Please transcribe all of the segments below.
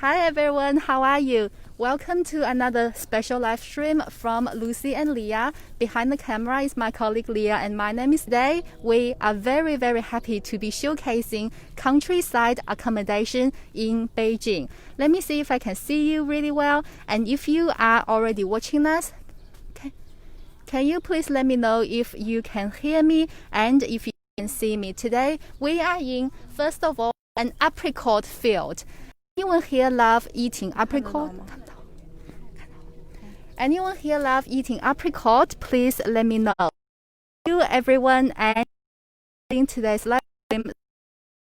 Hi everyone, how are you? Welcome to another special live stream from Lucy and Leah. Behind the camera is my colleague Leah and my name is Day. We are very happy to be showcasing countryside accommodation in Beijing. Let me see if I can see you really well. And if you are already watching us, can you please let me know if you can hear me and if you can see me today? We are in, first of all, an apricot field. Anyone here love eating apricot? Anyone here love eating apricot? Please let me know. Thank you everyone, and in today's live stream,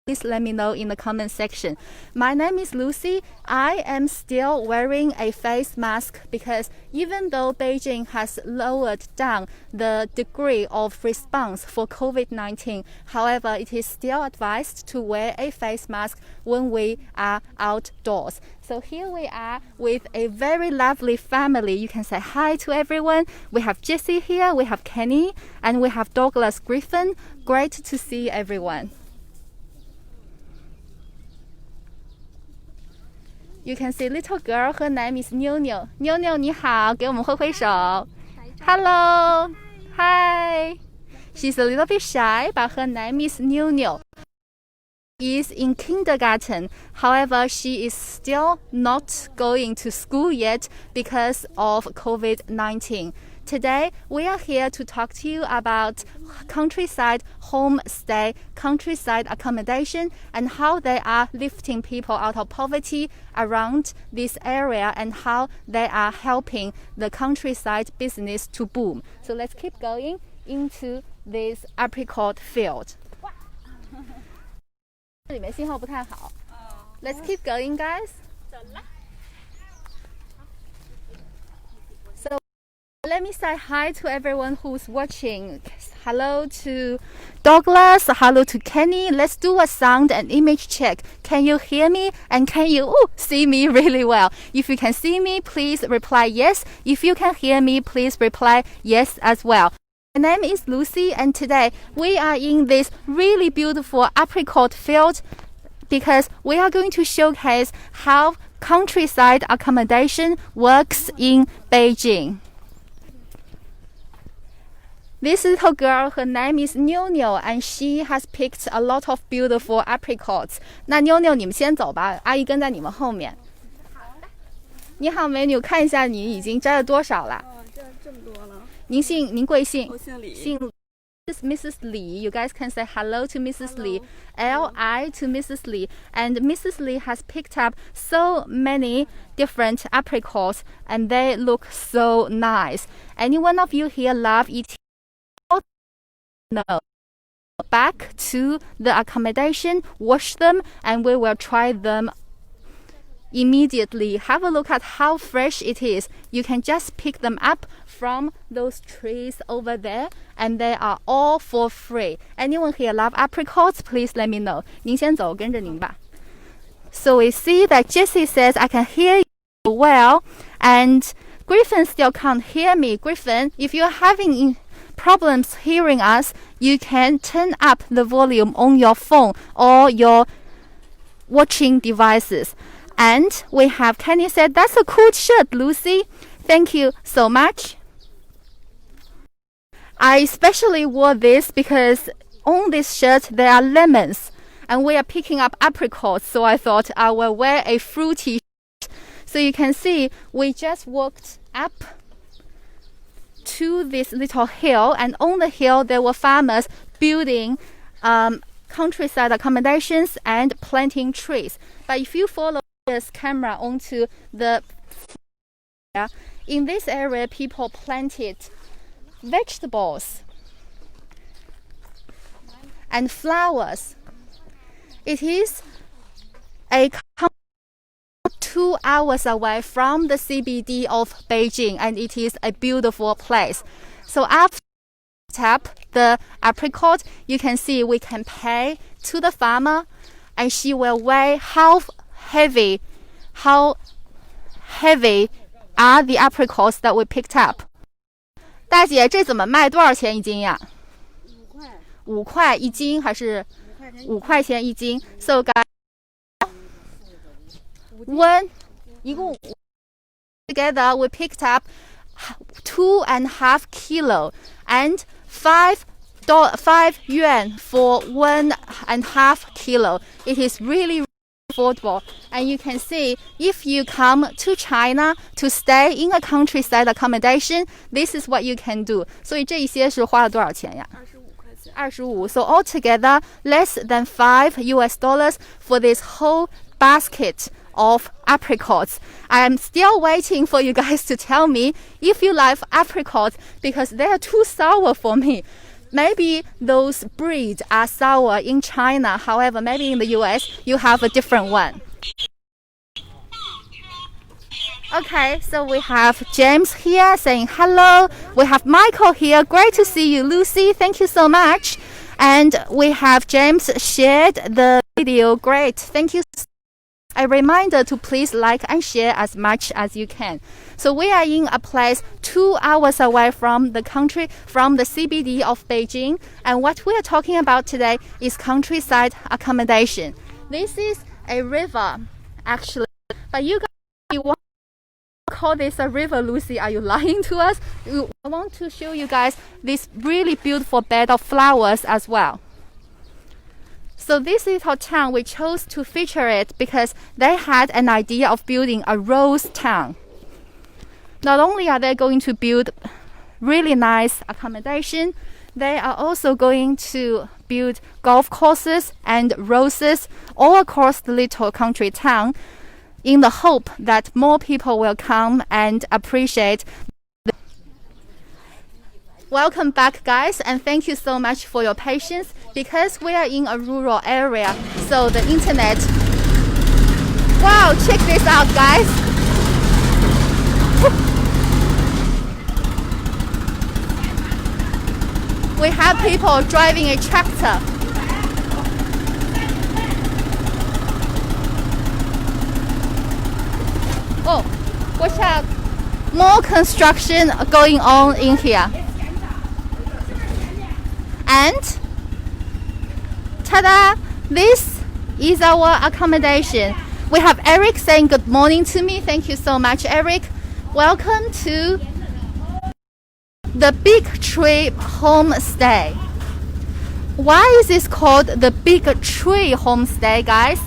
please let me know in the comment section. My name is Lucy. I am still wearing a face mask because even though Beijing has lowered down the degree of response for COVID-19, however, it is still advised to wear a face mask when we are outdoors. So here we are with a very lovely family. You can say hi to everyone. We have Jessie here, we have Kenny, and we have Douglas Griffin. Great to see everyone. You can see little girl, her name is 妞妞。妞妞你好，给我们挥挥手。Hello, hi. She's a little bit shy, but her name is 妞妞. Is in kindergarten. However, she is still not going to school yet because of COVID-19. Today, we are here to talk to you about countryside homestay, countryside accommodation, and how they are lifting people out of poverty around this area and how they are helping the countryside business to boom. So let's keep going into this apricot field. 这里面信号不太好。Let's keep going, guys. So let me say hi to everyone who's watching. Hello to Douglas, hello to Kenny. Let's do a sound and image check. Can you hear me and can you see me really well? If you can see me, please reply yes. If you can hear me, please reply yes as well. My name is Lucy and today we are in this really beautiful apricot field because we are going to showcase how countryside accommodation works in Beijing. This little girl, her name is 妞妞 and she has picked a lot of beautiful apricots. 那妞妞你们先走吧，阿姨跟在你们后面。你好美女，看一下你已经摘了多少了。这么多了。您贵姓？我姓李。姓 This is Mrs. Li. You guys can say hello to Mrs. Li. L-I to Mrs. Li. And Mrs. Li has picked up so many different apricots and they look so nice. Any one of you here love eating? No. Back to the accommodation, wash them, and we will try them immediately. Have a look at how fresh it is. You can just pick them up from those trees over there and they are all for free. Anyone here love apricots? Please let me know. 您先走，跟着您吧。So we see that Jessie says I can hear you well and Griffin still can't hear me. Griffin, if you're having problems hearing us, you can turn up the volume on your phone or your watching devices. And we have Kenny said, that's a cool shirt, Lucy. Thank you so much. I especially wore this because on this shirt there are lemons and we are picking up apricots. So I thought I will wear a fruity shirt. So you can see we just walked up to this little hill and on the hill there were farmers building countryside accommodations and planting trees. But if you follow this camera onto the in this area people planted vegetables and flowers. It is a 2 hours away from the CBD of Beijing and it is a beautiful place. So after tap the apricot, you can see we can pay to the farmer and she will weigh how heavy are the apricots that we picked up. 大姐，这怎么卖？多少钱一斤呀？5块一斤还是5块钱一斤？So guys, together we picked up 2.5 kilo and 5 yuan for 1.5 kilo. It is really affordable, and you can see if you come to China to stay in a countryside accommodation, this is what you can do. 所以这一些是花了多少钱呀？25. So altogether less than $5 for this whole basket of apricots. I am still waiting for you guys to tell me if you like apricots, because they are too sour for me. Maybe those breeds are sour in China. However, maybe in the US you have a different one. Okay, so we have James here saying hello. We have Michael here. Great to see you, Lucy. Thank you so much. And we have James shared the video. Great. Thank you. A reminder to please like and share as much as you can. So we are in a place 2 hours away from the country, from the CBD of Beijing. And what we are talking about today is countryside accommodation. This is a river, actually. But you guys want to call this a river, Lucy? Are you lying to us? I want to show you guys this really beautiful bed of flowers as well. So this little town, we chose to feature it because they had an idea of building a rose town. Not only are they going to build really nice accommodation, they are also going to build golf courses and roses all across the little country town in the hope that more people will come and appreciate. Welcome back, guys, and thank you so much for your patience. Because we are in a rural area, so the internet... Wow, check this out, guys. We have people driving a tractor. Oh, watch out. More construction going on in here. And ta-da! This is our accommodation. We have Eric saying good morning to me. Thank you so much, Eric. Welcome to the Big Tree Homestay. Why is this called the Big Tree Homestay, guys?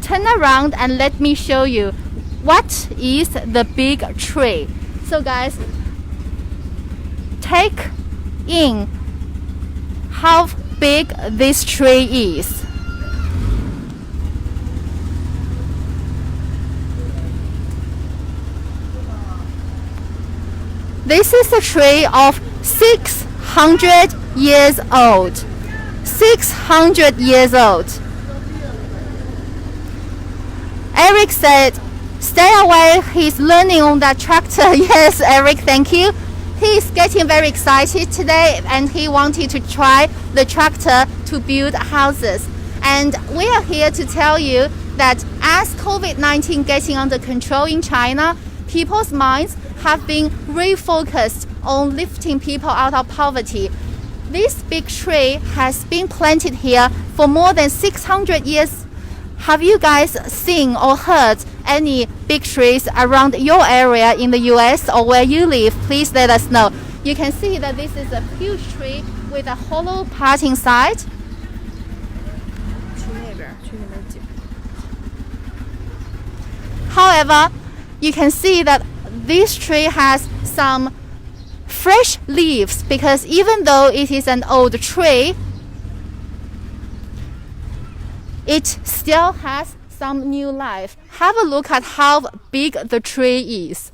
Turn around and let me show you what is the big tree. So guys, take in how big this tree is. This is a tree of 600 years old. 600 years old. Eric said, stay away, he's learning on that tractor. Yes, Eric, thank you. He's getting very excited today and he wanted to try the tractor to build houses. And we are here to tell you that as COVID-19 getting under control in China, people's minds have been refocused on lifting people out of poverty. This big tree has been planted here for more than 600 years. Have you guys seen or heard any big trees around your area in the US or where you live? Please let us know. You can see that this is a huge tree with a hollow part inside. However, you can see that this tree has some fresh leaves because even though it is an old tree, it still has some new life. Have a look at how big the tree is.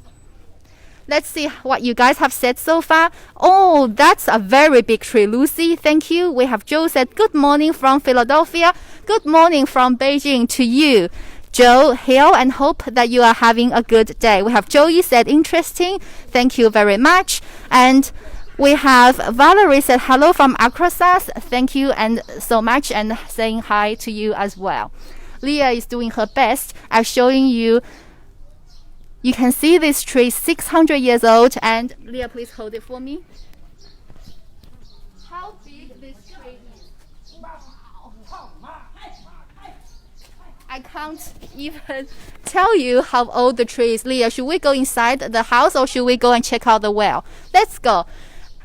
Let's see what you guys have said so far. Oh, that's a very big tree, Lucy. Thank you. We have Joe said, good morning from Philadelphia. Good morning from Beijing to you, Joe Hill, and hope that you are having a good day. We have Joey said, interesting. Thank you very much. And we have Valerie said, hello from Arkansas. Thank you and so much, and saying hi to you as well. Leah is doing her best at showing you. You can see this tree 600 years old. And Leah, please hold it for me. How big this tree is. I can't even tell you how old the tree is. Leah, should we go inside the house or should we go and check out the well? Let's go.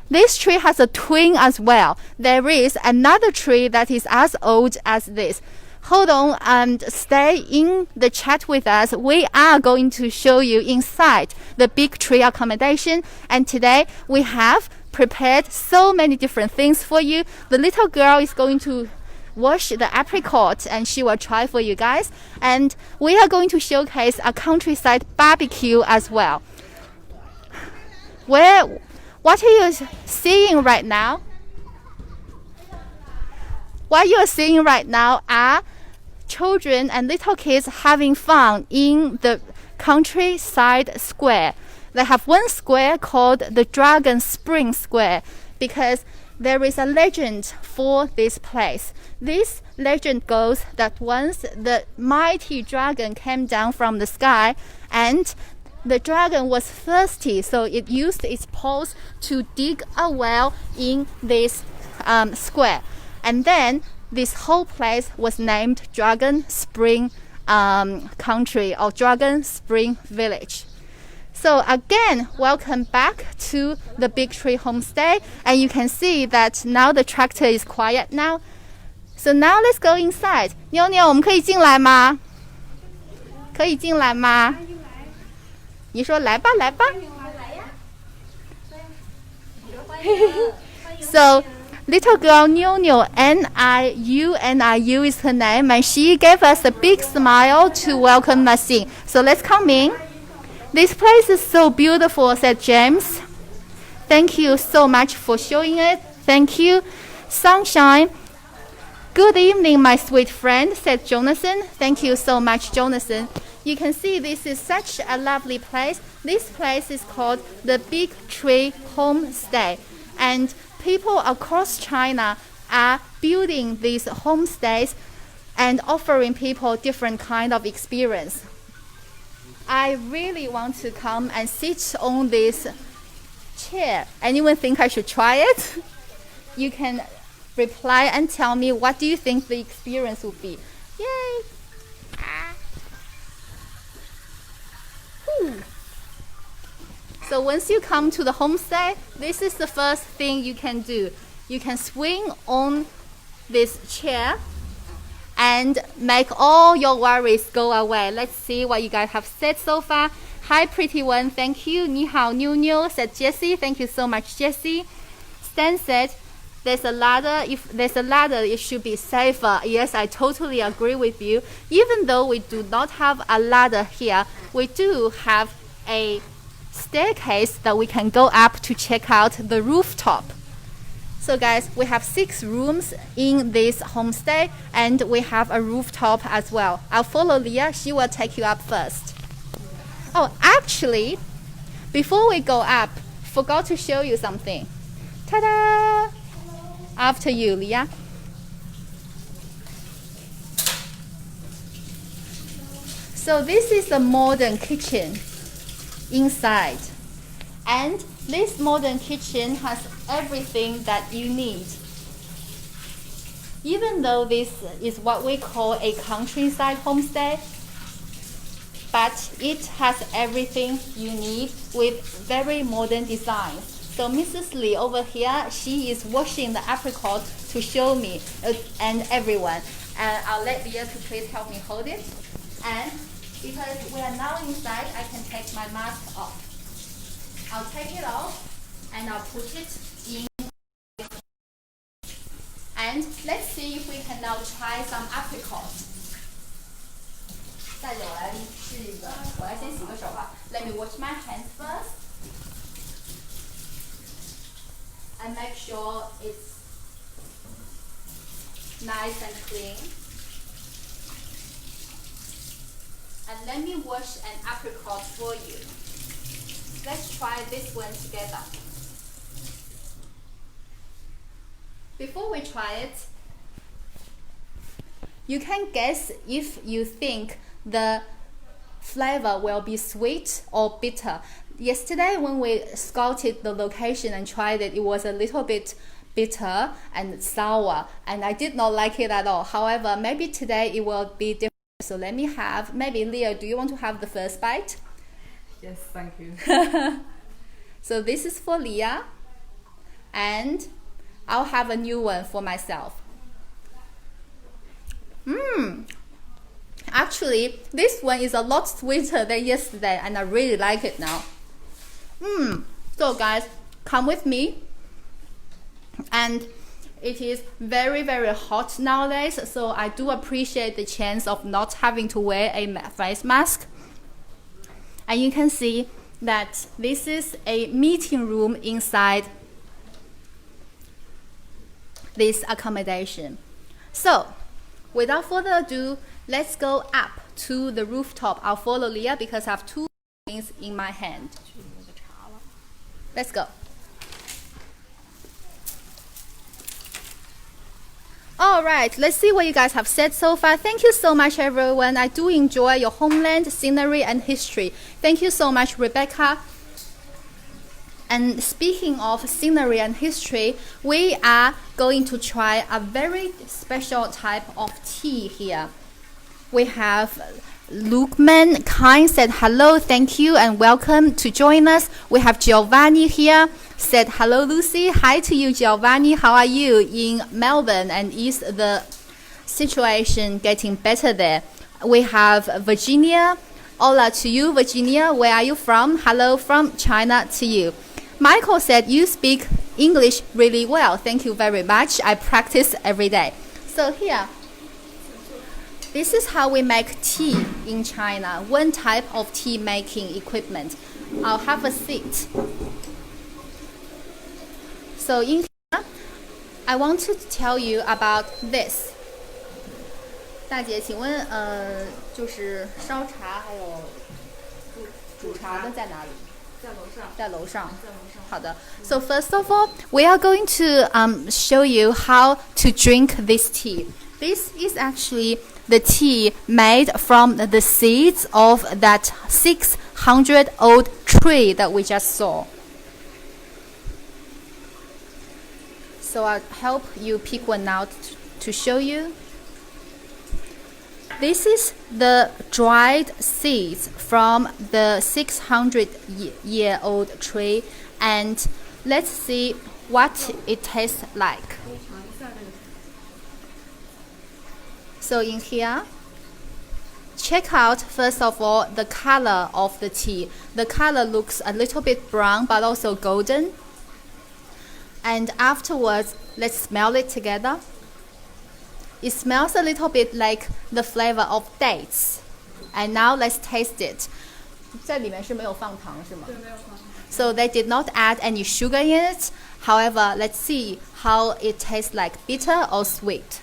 This tree has a twin as well. There is another tree that is as old as this. Hold on and stay in the chat with us. We are going to show you inside the big tree accommodation. And today we have prepared so many different things for you. The little girl is going to wash the apricot and she will try for you guys. And we are going to showcase a countryside barbecue as well. What are you seeing right now? What you are seeing right now are children and little kids having fun in the countryside square. They have one square called the Dragon Spring Square because there is a legend for this place. This legend goes that once the mighty dragon came down from the sky and the dragon was thirsty, so it used its paws to dig a well in this square. And then this whole place was named Dragon Spring Country or Dragon Spring Village. So again, welcome back to the Big Tree Homestay. And you can see that now the tractor is quiet now. So now let's go inside. 妞妞，我们可以进来吗？可以进来吗？你说来吧，来吧。So little girl Niu N-I-U is her name, and she gave us a big smile to welcome us in. So let's come in. This place is so beautiful, said James. Thank you so much for showing it. Thank you. Sunshine. Good evening, my sweet friend, said Jonathan. Thank you so much, Jonathan. You can see this is such a lovely place. This place is called the Big Tree Homestay. And people across China are building these homestays and offering people different kind of experience. I really want to come and sit on this chair. Anyone think I should try it? You can reply and tell me what do you think the experience would be. Yay! So once you come to the homestay, this is the first thing you can do. You can swing on this chair and make all your worries go away. Let's see what you guys have said so far. Hi, pretty one. Thank you. 你好, Niu, said Jessie. Thank you so much, Jessie. Stan said, there's a ladder. If there's a ladder, it should be safer. Yes, I totally agree with you. Even though we do not have a ladder here, we do have a staircase that we can go up to check out the rooftop. So guys, we have 6 rooms in this homestay and we have a rooftop as well. I'll follow Leah. She will take you up first. Oh, actually, before we go up, forgot to show you something. Ta-da! After you, Leah. So this is the modern kitchen inside. And this modern kitchen has everything that you need. Even though this is what we call a countryside homestay, but it has everything you need with very modern designs. So Mrs. Lee over here, she is washing the apricot to show me and everyone. And I'll let Leah to please help me hold it. And because we are now inside, I can take my mask off. I'll take it off and I'll put it in. And let's see if we can now try some apricots. 再有来试一个，我来先洗个手吧。Let me wash my hands first. And make sure it's nice and clean. And let me wash an apricot for you. Let's try this one together. Before we try it, you can guess if you think the flavor will be sweet or bitter. Yesterday when we scouted the location and tried it, it was a little bit bitter and sour, and I did not like it at all. However, maybe today it will be different. So let me have, maybe Leo, do you want to have the first bite? Yes, thank you. So this is for Leah, and I'll have a new one for myself. Actually, this one is a lot sweeter than yesterday, and I really like it now. So guys, come with me. And it is very, very hot nowadays, so I do appreciate the chance of not having to wear a face mask. And you can see that this is a meeting room inside this accommodation. So, without further ado, let's go up to the rooftop. I'll follow Leah because I have two things in my hand. Let's go. Alright, let's see what you guys have said so far. Thank you so much, everyone. I do enjoy your homeland, scenery, and history. Thank you so much, Rebecca. And speaking of scenery and history, we are going to try a very special type of tea here. We have Lukman Kind said hello, thank you, and welcome to join us. We have Giovanni here, said hello Lucy. Hi to you, Giovanni. How are you in Melbourne, and is the situation getting better there? We have Virginia. Hola to you, Virginia. Where are you from? Hello from China to you. Michael said you speak English really well. Thank you very much. I practice every day. So here, this is how we make tea in China. One type of tea making equipment. I'll have a seat. So in here, I want to tell you about this. 大姐，请问就是烧茶还有煮茶的在哪里？在楼上。好的。So first of all, we are going to show you how to drink this tea. This is actually the tea made from the seeds of that 600-old tree that we just saw. So I'll help you pick one out to show you. This is the dried seeds from the 600-year-old tree, and let's see what it tastes like. So in here, check out first of all the color of the tea. The color looks a little bit brown but also golden. And afterwards, let's smell it together. It smells a little bit like the flavor of dates. And now let's taste it. 在里面是没有放糖是吗？对，没有放糖。So they did not add any sugar in it. However, let's see how it tastes like, bitter or sweet.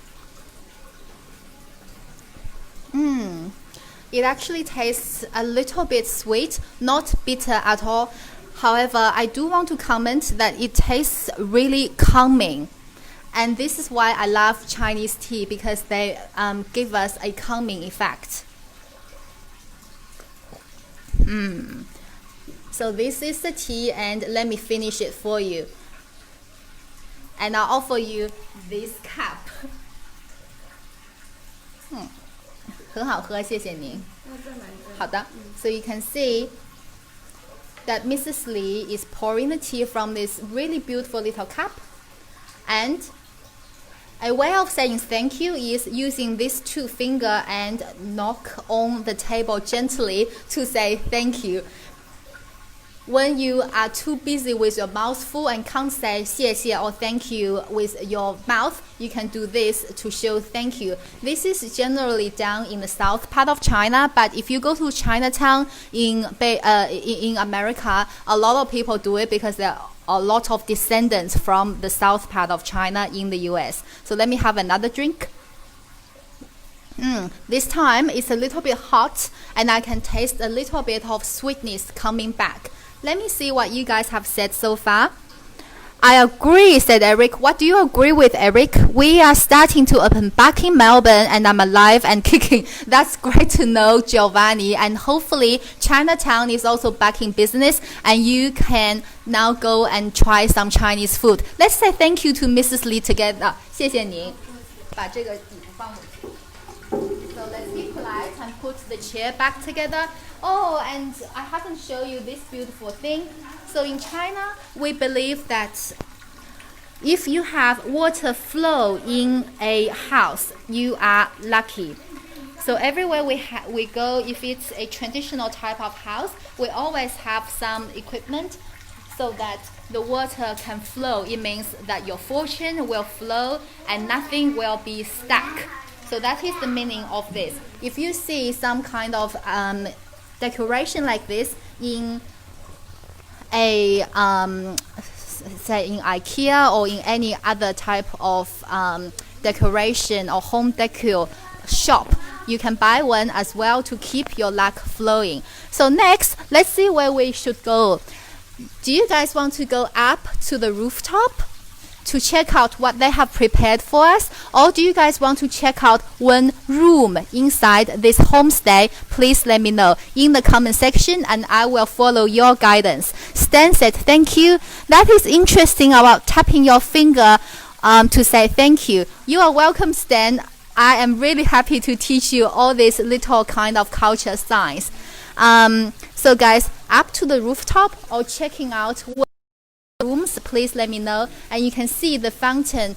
It actually tastes a little bit sweet, not bitter at all. However, I do want to comment that it tastes really calming. And this is why I love Chinese tea, because they give us a calming effect. So this is the tea, and let me finish it for you. And I'll offer you this cup. 很好喝，谢谢您。好的。So you can see that Mrs. Lee is pouring the tea from this really beautiful little cup. And a way of saying thank you is using these two fingers and knock on the table gently to say thank you. When you are too busy with your mouth full and can't say 谢谢 or thank you with your mouth, you can do this to show thank you. This is generally done in the south part of China, but if you go to Chinatown in America, a lot of people do it because there are a lot of descendants from the south part of China in the US. So let me have another drink. This time it's a little bit hot, and I can taste a little bit of sweetness coming back. Let me see what you guys have said so far. I agree, said Eric. What do you agree with, Eric? We are starting to open back in Melbourne, and I'm alive and kicking. That's great to know, Giovanni. And hopefully Chinatown is also back in business, and you can now go and try some Chinese food. Let's say thank you to Mrs. Lee together. 谢谢您。把这个底部放回去。So let's be polite and put the chair back together. Oh, and I haven't shown you this beautiful thing. So in China, we believe that if you have water flow in a house, you are lucky. So everywhere we go, if it's a traditional type of house, we always have some equipment so that the water can flow. It means that your fortune will flow and nothing will be stuck. So that is the meaning of this. If you see some kind of decoration like this in a say in IKEA or in any other type of decoration or home decor shop, you can buy one as well to keep your luck flowing. So next, let's see where we should go. Do you guys want to go up to the rooftop to check out what they have prepared for us, or do you guys want to check out one room inside this homestay? Please let me know in the comment section and I will follow your guidance. Stan said thank you. That is interesting about tapping your finger to say thank you. You are welcome, Stan. I am really happy to teach you all these little kind of culture signs. So guys, up to the rooftop or checking out rooms, please let me know. And you can see the fountain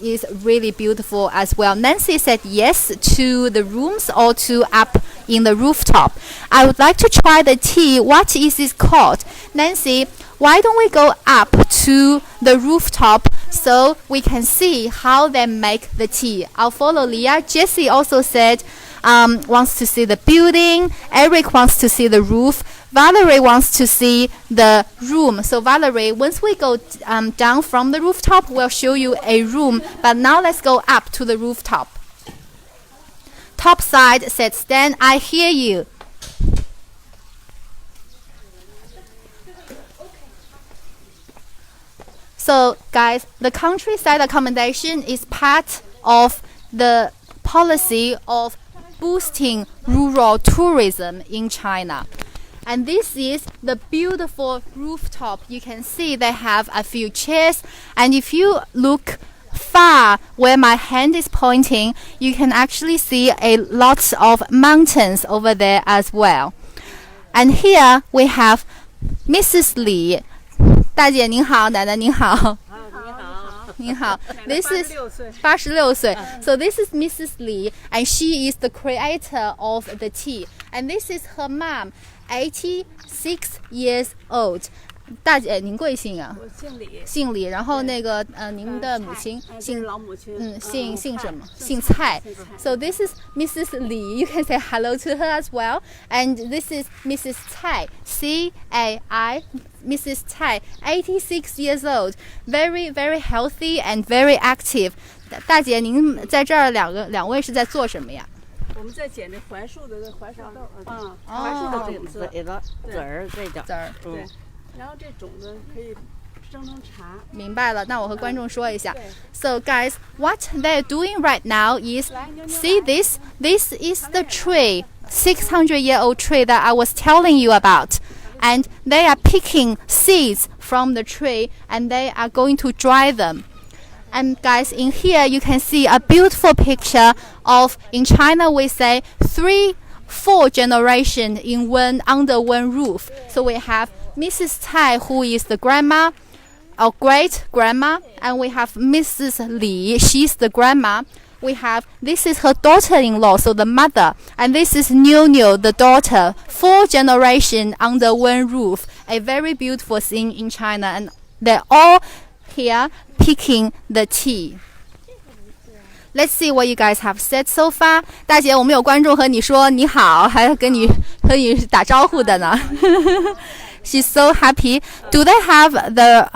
is really beautiful as well. Nancy said yes to the rooms or to up in the rooftop. I would like to try the tea. What is it called? Nancy, why don't we go up to the rooftop so we can see how they make the tea? I'll follow Leah. Jessie also said wants to see the building. Eric wants to see the roof. Valerie wants to see the room. So Valerie, once we go down from the rooftop, we'll show you a room. But now let's go up to the rooftop. Top side said, Stan, I hear you. So guys, the countryside accommodation is part of the policy of boosting rural tourism in China. And this is the beautiful rooftop. You can see they have a few chairs. And if you look far where my hand is pointing, you can actually see a lot of mountains over there as well. And here we have Mrs. Li. 大姐您好，奶奶您好。您好。This is 86岁. So this is Mrs. Li, and she is the creator of the tea. And this is her mom, 86 years old. 大姐，您贵姓啊？我姓李。姓李，然后那个您的母亲姓老母亲。姓什么？姓蔡。So this is Mrs. Li. You can say hello to her as well. And this is Mrs. Cai, C-A-I, Mrs. Cai, 86 years old, very very healthy and very active. 大姐，您在这儿两位是在做什么呀？我们在捡这槐树的槐沙豆，槐树的种子，籽儿这叫籽儿。对。然后这种子可以蒸成茶。明白了，那我和观众说一下。So guys, what they're doing right now is, see this? This is the tree, 600-year-old tree that I was telling you about. And they are picking seeds from the tree and they are going to dry them. And guys, in here you can see a beautiful picture of, in China we say 3-4 generations in under one roof. So we have Mrs. Cai, who is the grandma, or great grandma, and we have Mrs. Li, she's the grandma. We have, this is her daughter-in-law, so the mother, and this is Niu Niu, the daughter. 4 generations under one roof. A very beautiful thing in China, and they're all here picking the tea. Let's see what you guys have said so far. 大姐，我们有观众和你说你好，还和你打招呼的呢。She's so happy. Do they have the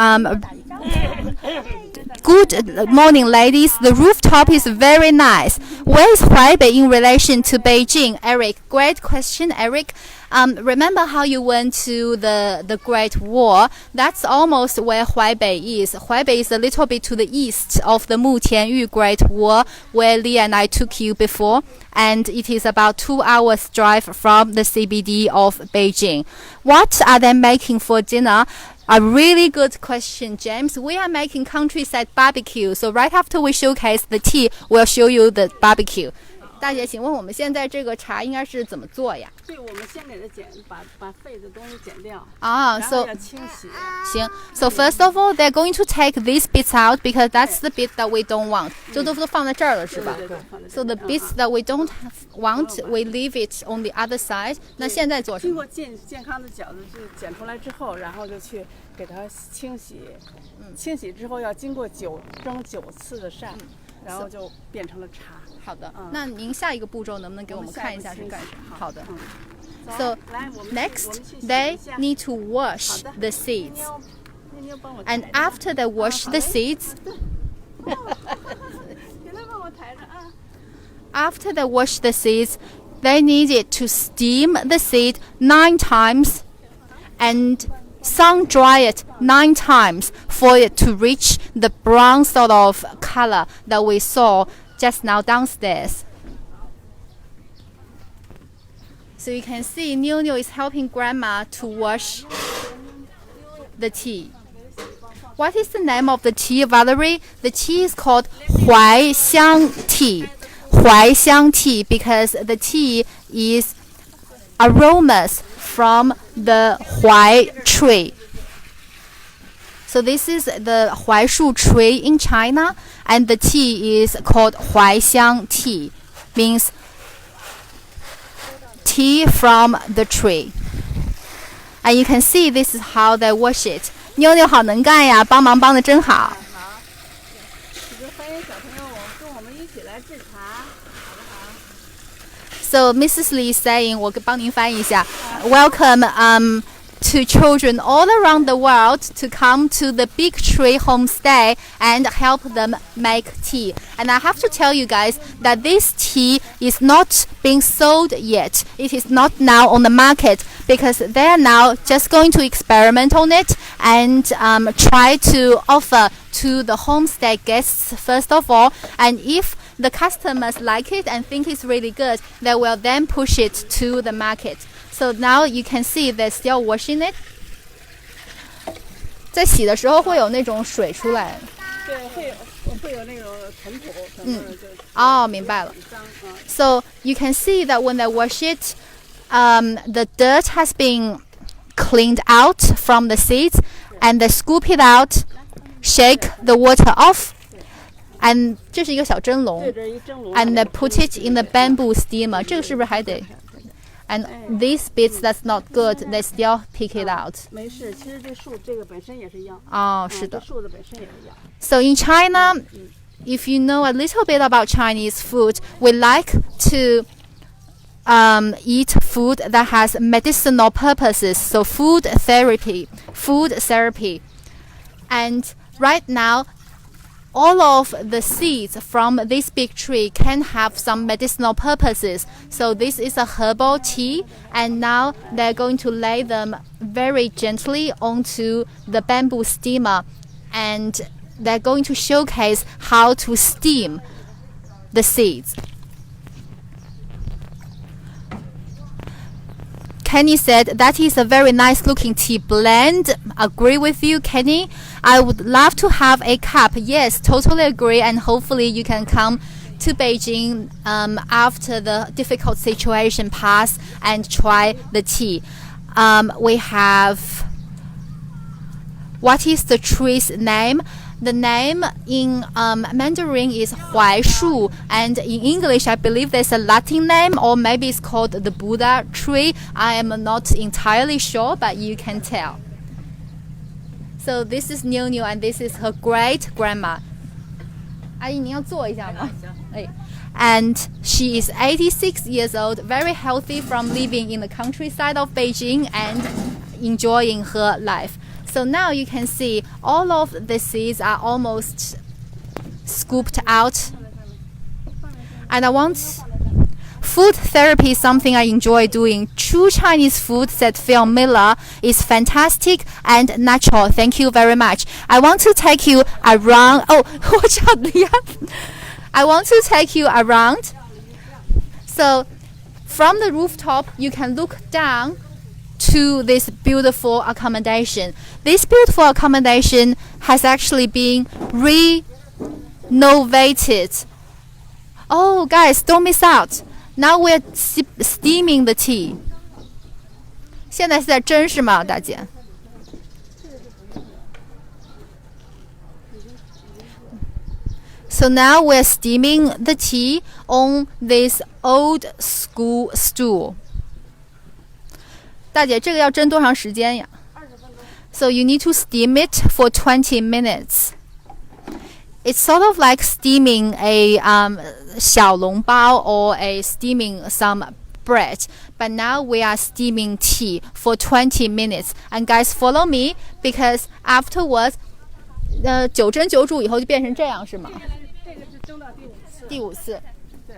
good morning, ladies? The rooftop is very nice. Where is Huaibei in relation to Beijing? Eric, great question, Eric. Remember how you went to the Great Wall? That's almost where Huaibei is. Huaibei is a little bit to the east of the Mutianyu Great Wall, where Li and I took you before. And it is about 2 hours drive from the CBD of Beijing. What are they making for dinner? A really good question, James. We are making countryside barbecue. So right after we showcase the tea, we'll show you the barbecue. 大姐，请问我们现在这个茶应该是怎么做呀？对，我们先给它把废的东西剪掉，啊然后，so 要清洗。行，so first of all, they're going to take these bits out because that's the bit that we don't want. 这都放在这儿了，是吧？对对，放在这 So the 里 bits that we don't want, we leave it on the other side. 那现在做什么？经过健康的饺子就剪出来之后，然后就去给它清洗。清洗之后要经过蒸9次的晒，然后就变成了茶。好的，那您下一个步骤能不能给我们看一下是干什么？好的。走 So 来，我们 next, 去洗 they 一下 need to wash 好的 the seeds. 妞帮我 And 抬着 after they wash the seeds, 给他帮我抬着啊。 after they wash the seeds, they needed to steam the seed 9 times and sun dry it 9 times for it to reach the brown sort of color that we saw just now downstairs. So you can see Niu is helping Grandma to wash the tea. What is the name of the tea, Valerie? The tea is called Huaixiang tea. Huaixiang tea because the tea is aromas from the Huai tree. So this is the Huaishu tree in China, and the tea is called Huaixiang tea, means tea from the tree. And you can see this is how they wash it. 妞妞好能干呀，帮忙帮得真好。这个欢迎小朋友跟我们一起来制茶。 So Mrs. Lee is saying, 我帮您翻译一下 ，Welcome to children all around the world to come to the Big Tree Homestay and help them make tea. And I have to tell you guys that this tea is not being sold yet. It is not now on the market because they are now just going to experiment on it and try to offer to the homestay guests first of all. And if the customers like it and think it's really good, they will then push it to the market. So now you can see they're still washing it. 在洗的时候会有那种水出来。对，会有那种尘土，整个就哦，明白了。很脏啊。 So you can see that when they wash it, the dirt has been cleaned out from the seeds, and they scoop it out, shake the water off, and 这是一个小蒸笼对着一蒸笼。 ，and they put it in the bamboo steamer. 这个是不是还得？ And these bits that's not good, they still pick it out. 没事，其实这树这个本身也是一样。哦，是的。这树的本身也一样。 So in China, if you know a little bit about Chinese food, we like to eat food that has medicinal purposes. So food therapy. And right now, all of the seeds from this big tree can have some medicinal purposes. So this is a herbal tea, and now they're going to lay them very gently onto the bamboo steamer, and they're going to showcase how to steam the seeds. Kenny said that is a very nice looking tea blend. Agree with you, Kenny. I would love to have a cup. Yes, totally agree. And hopefully you can come to Beijing after the difficult situation pass and try the tea. We have, what is the tree's name? The name in Mandarin is Huaishu, and in English I believe there's a Latin name, or maybe it's called the Buddha tree. I am not entirely sure, but you can tell. So this is Niu, and this is her great grandma. 阿姨，您要坐一下吗？哎。And she is 86 years old, very healthy from living in the countryside of Beijing and enjoying her life. So now you can see all of the seeds are almost scooped out. And I want food therapy is something I enjoy doing. True Chinese food, said Phil Miller, is fantastic and natural. Thank you very much. I want to take you around. Oh, watch out, Leah. I want to take you around. So from the rooftop, you can look down to this beautiful accommodation. This beautiful accommodation has actually been renovated Oh, guys, don't miss out. Now we're steaming the tea. 现在是在蒸是吗，大姐？ So now we're steaming the tea on this old school stool. 大姐，这个要蒸多长时间呀？ So you need to steam it for 20 minutes. It's sort of like steaming a 小笼包 or a steaming some bread. But now we are steaming tea for 20 minutes. And guys, follow me because afterwards, 9蒸9煮以后就变成这样是吗？这个是蒸到第第55次。次。对。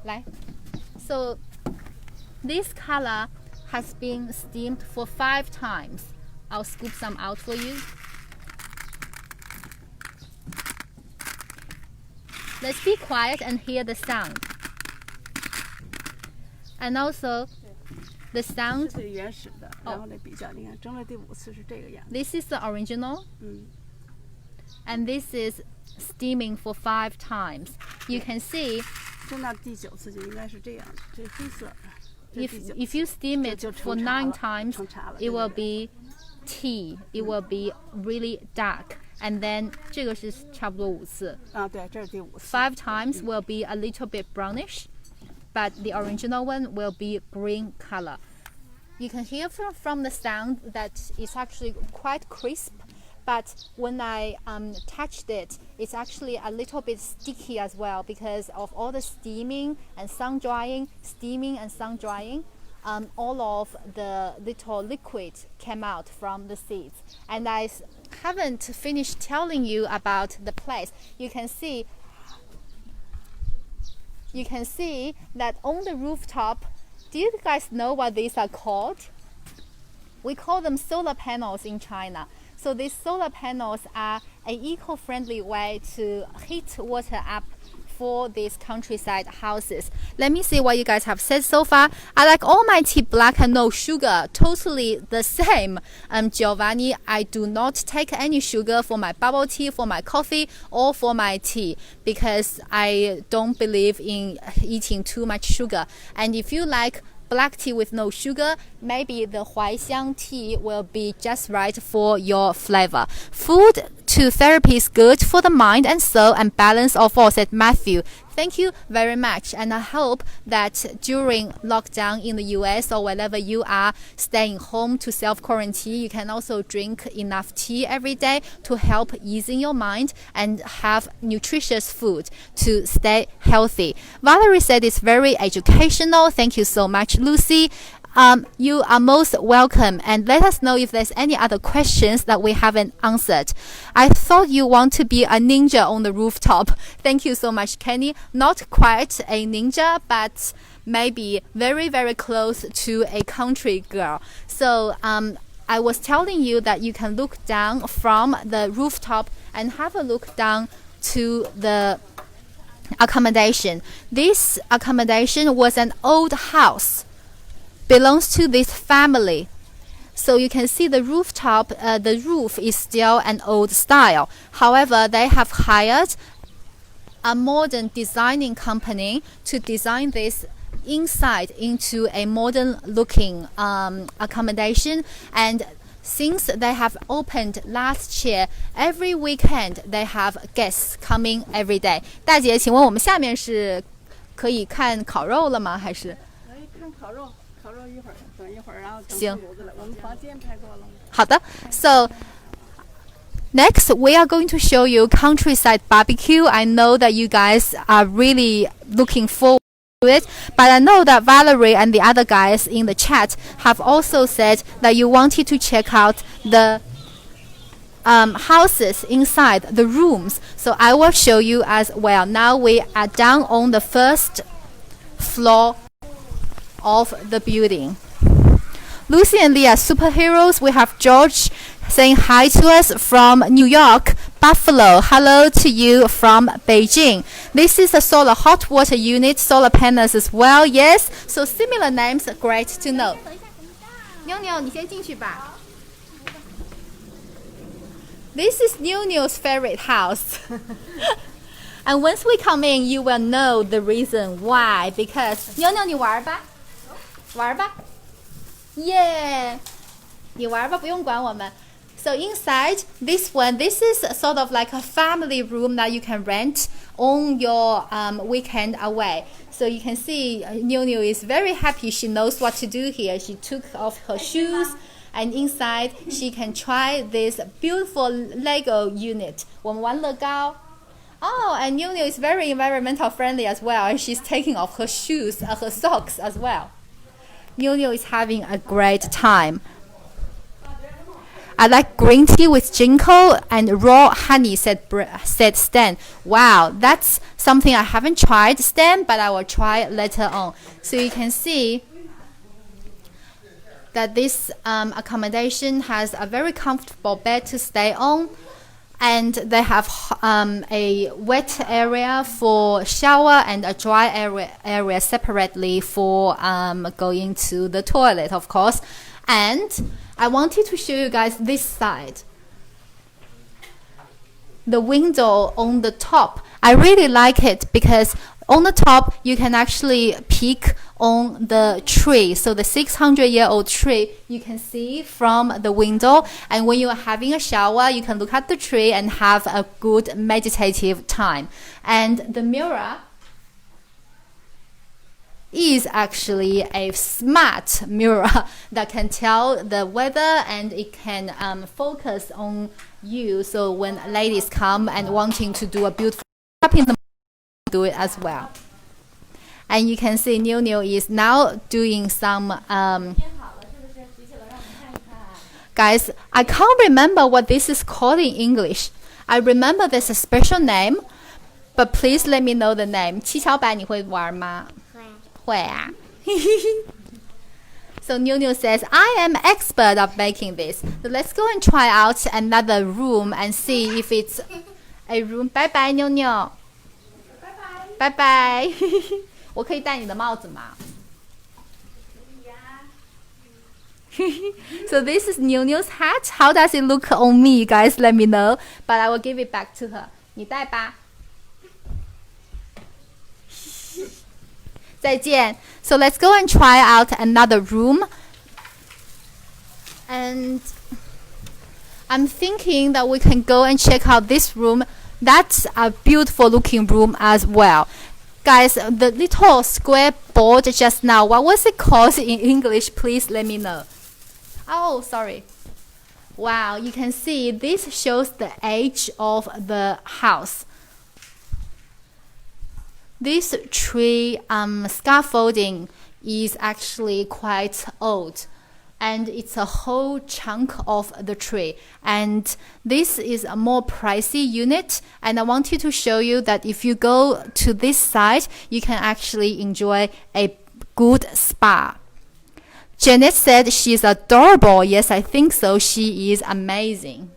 来 ，So this color has been steamed for 5 times. I'll scoop some out for you. Let's be quiet and hear the sound. And also, the 这 sound. 是原始的，然后来比较，你看蒸了第5次是这个样子。 This is the original. 嗯。 And this is steaming for 5 times. You can see 蒸到第9次就应该是这样的，这是黑色的。 if you steam it for 9 times, it will be tea. It will be really dark. And then 这个是差不多5次。啊，对，这是第5次。 5 times will be a little bit brownish, but the original one will be green color. You can hear from the sound that it's actually quite crisp. But when I touched it, it's actually a little bit sticky as well because of all the steaming and sun drying, all of the little liquid came out from the seeds. And I haven't finished telling you about the place. You can see that on the rooftop, do you guys know what these are called? We call them solar panels in China. So these solar panels are an eco-friendly way to heat water up for these countryside houses. Let me see what you guys have said so far. I like all my tea black and no sugar. Totally the same. Giovanni, I do not take any sugar for my bubble tea, for my coffee, or for my tea because I don't believe in eating too much sugar. And if you like black tea with no sugar, maybe the Huaixiang tea will be just right for your flavor. Food to therapy is good for the mind and soul and balance of all, said Matthew. Thank you very much, and I hope that during lockdown in the US or wherever you are staying home to self-quarantine, you can also drink enough tea every day to help easing your mind and have nutritious food to stay healthy. Valerie said it's very educational. Thank you so much, Lucy. You are most welcome, and let us know if there's any other questions that we haven't answered. I thought you want to be a ninja on the rooftop. Thank you so much, Kenny. Not quite a ninja, but maybe very, very close to a country girl. So I was telling you that you can look down from the rooftop and have a look down to the accommodation. This accommodation was an old house. Belongs to this family. So you can see the rooftop, the roof is still an old style. However, they have hired a modern designing company to design this inside into a modern looking accommodation. And since they have opened last year, every weekend they have guests coming every day. 大姐，请问我们下面是可以看烤肉了吗？还是？来看烤肉。一会儿，等一会儿，然后等行。我们房间拍过了。好的 ，So next we are going to show you countryside barbecue. I know that you guys are really looking forward to it, but I know that Valerie and the other guys in the chat have also said that you wanted to check out the houses inside the rooms. So I will show you as well. Now we are down on the first floor of the building. Lucy and Leah, superheroes. We have George saying hi to us from New York. Buffalo, hello to you from Beijing. This is a solar hot water unit, solar panels as well. Yes, so similar names, great to know. 妞妞，你先进去吧。This is New New's favorite house. And once we come in, you will know the reason why. Because 妞妞，你玩吧，玩吧，耶，你玩吧，不用管我们。So inside this one, this is sort of like a family room that you can rent on your weekend away. So you can see Niu is very happy. She knows what to do here. She took off her shoes, and inside she can try this beautiful Lego unit. 我们玩乐高。Oh, and Niu is very environmental friendly as well, and she's taking off her shoes, her socks as well. Niu is having a great time. I like green tea with ginkgo and raw honey, said Stan. Wow, that's something I haven't tried, Stan, but I will try later on. So you can see that this accommodation has a very comfortable bed to stay on. And they have a wet area for shower and a dry area separately for going to the toilet, of course. And I wanted to show you guys this side. The window on the top. I really like it because on the top you can actually peek on the tree. So the 600-year-old tree you can see from the window, and when you are having a shower you can look at the tree and have a good meditative time. And the mirror is actually a smart mirror that can tell the weather, and it can focus on you. So when ladies come and wanting to do a beautiful shopping, do it as well. And you can see Niu is now doing some guys, I can't remember what this is called in English. I remember there's a special name, but please let me know the name. 七巧板你会玩吗？会啊。So Niu says, I am expert of making this. So let's go and try out another room and see if it's a room. Bye bye, Niu. Bye bye. 我可以戴你的帽子吗？So this is Niu's hat. How does it look on me, guys? Let me know. But I will give it back to her. 你戴吧。再见。So let's go and try out another room. And I'm thinking that we can go and check out this room. That's a beautiful looking room as well. Guys, the little square board just now, what was it called in English? Please let me know. Oh, sorry. Wow, you can see this shows the age of the house. This tree scaffolding is actually quite old, and it's a whole chunk of the tree. And this is a more pricey unit, and I wanted to show you that if you go to this side, you can actually enjoy a good spa. Janet said she's adorable. Yes, I think so. She is amazing.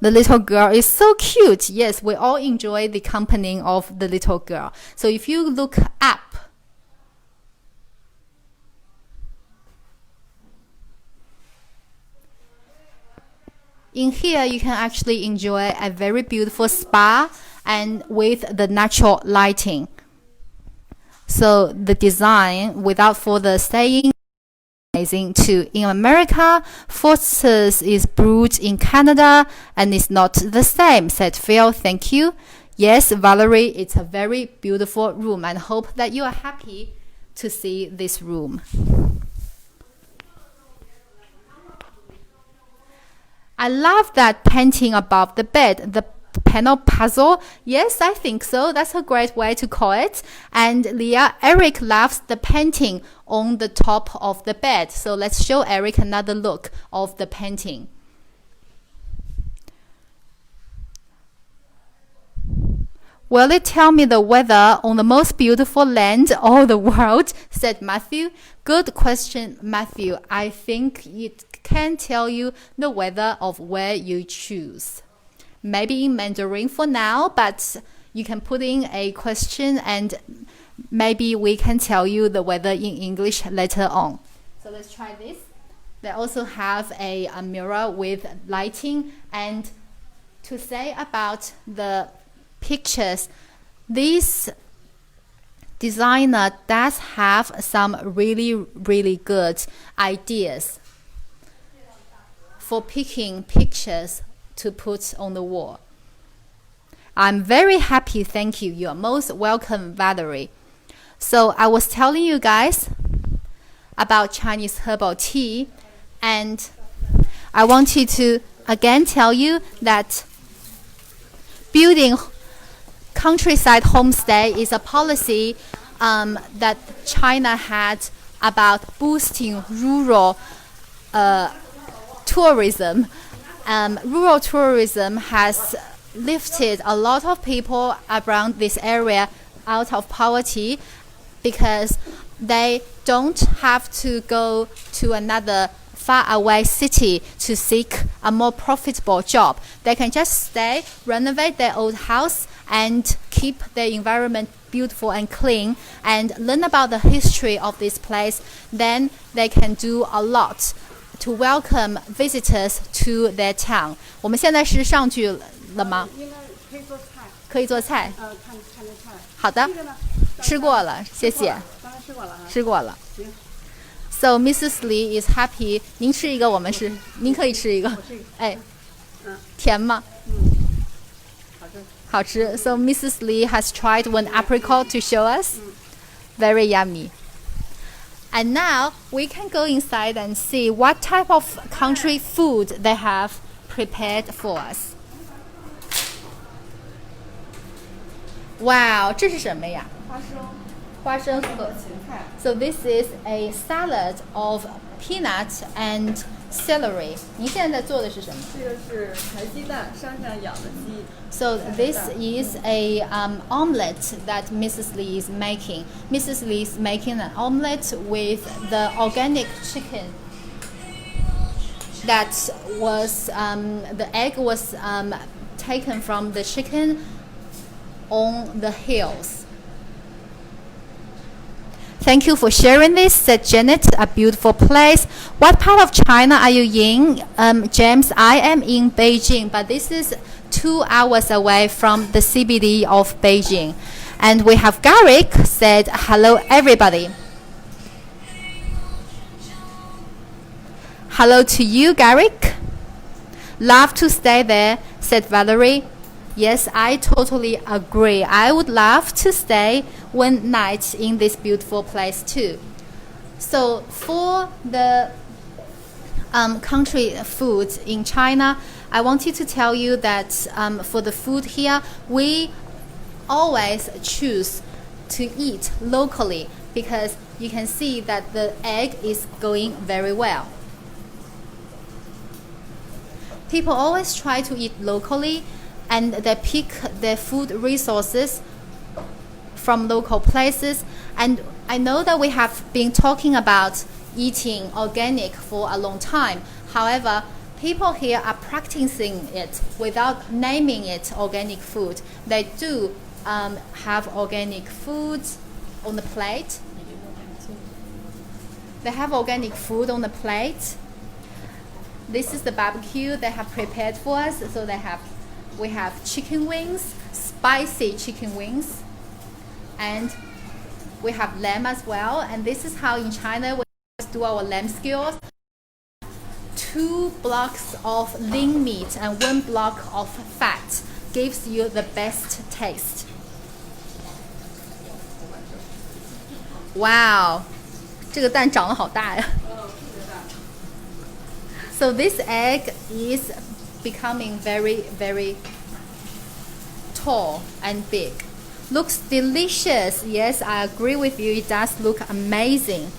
The little girl is so cute. Yes, we all enjoy the company of the little girl. So if you look up, in here you can actually enjoy a very beautiful spa and with the natural lighting. So the design, without further saying, amazing too. In America, Foster's is brewed in Canada and it's not the same, said Phil. Thank you. Yes, Valerie, it's a very beautiful room, and hope that you are happy to see this room. I love that painting above the bed, the panel puzzle. Yes, I think so. That's a great way to call it. And Eric loves the painting on the top of the bed. So let's show Eric another look of the painting. Will it tell me the weather on the most beautiful land of the world? Said Matthew. Good question, Matthew. I think it can tell you the weather of where you choose. Maybe in Mandarin for now, but you can put in a question and maybe we can tell you the weather in English later on. So let's try this. They also have a mirror with lighting, and to say about the pictures. This designer does have some really good ideas for picking pictures to put on the wall. I'm very happy, thank you. You're most welcome, Valerie. So I was telling you guys about Chinese herbal tea, and I wanted to again tell you that building countryside homestay is a policy that China had about boosting rural tourism. Rural tourism has lifted a lot of people around this area out of poverty because they don't have to go to another far away city to seek a more profitable job. They can just stay, renovate their old house, and keep their environment beautiful and clean, and learn about the history of this place. Then they can do a lot to welcome visitors to their town. 我们现在是上去了吗？应该可以做菜。可以做菜。看这菜。好的，这个呢？吃过了，谢谢。刚才吃过了哈。吃过了。行。So Mrs. Lee is happy. 您吃一个，我们是，您可以吃一个。哎，甜吗？好吃。So Mrs. Lee has tried one apricot to show us. Very yummy. And now we can go inside and see what type of country food they have prepared for us. Wow, 这是什么呀？花生和芹菜。So this is a salad of peanuts and celery. 您现在在做的是什么？这个是柴鸡蛋，山上养的鸡。So this is a omelette that Mrs. Lee is making. Mrs. Lee is making an omelette with the organic chicken. That was the egg was taken from the chicken on the hills. Thank you for sharing this, said Janet. A beautiful place. What part of China are you in? James, I am in Beijing, but this is 2 hours away from the CBD of Beijing. And we have Garrick said, hello everybody. Hello to you, Garrick. Love to stay there, said Valerie. Yes, I totally agree. I would love to stay one night in this beautiful place too. So for the country food in China, I wanted to tell you that for the food here, we always choose to eat locally because you can see that the egg is going very well. People always try to eat locally, and they pick their food resources from local places. And I know that we have been talking about eating organic for a long time. However, people here are practicing it without naming it organic food. They do have organic food on the plate. They have organic food on the plate. This is the barbecue they have prepared for us. So we have chicken wings, spicy chicken wings, and we have lamb as well. And this is how in China we do our lamb skewers. 2 blocks of lean meat and 1 block of fat gives you the best taste. Wow, 这个蛋长得好大呀。So this egg is becoming very tall and big. Looks delicious. Yes, I agree with you. It does look amazing.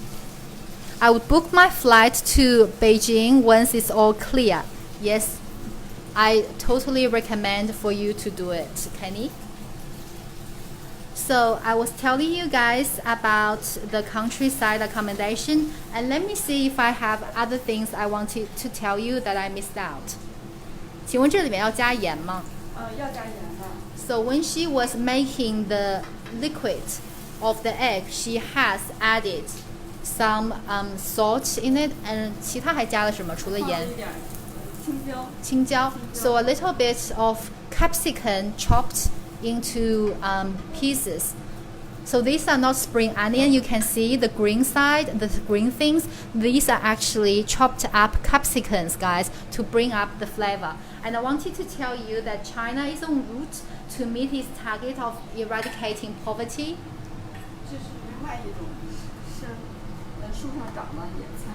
I would book my flight to Beijing once it's all clear. Yes, I totally recommend for you to do it, Kenny. So I was telling you guys about the countryside accommodation, and let me see if I have other things I wanted to tell you that I missed out. 请问这里面要加盐吗？要加盐的。So when she was making the liquid of the egg, she has added some salt in it, and 其他还加了什么？除了盐？青椒。青椒. So a little bit of capsicum chopped into pieces. So these are not spring onion. You can see the green side, the green things. These are actually chopped up capsicums, guys, to bring up the flavor. And I wanted to tell you that China is en route to meet its target of eradicating poverty. 这是另外一种树上长的野菜。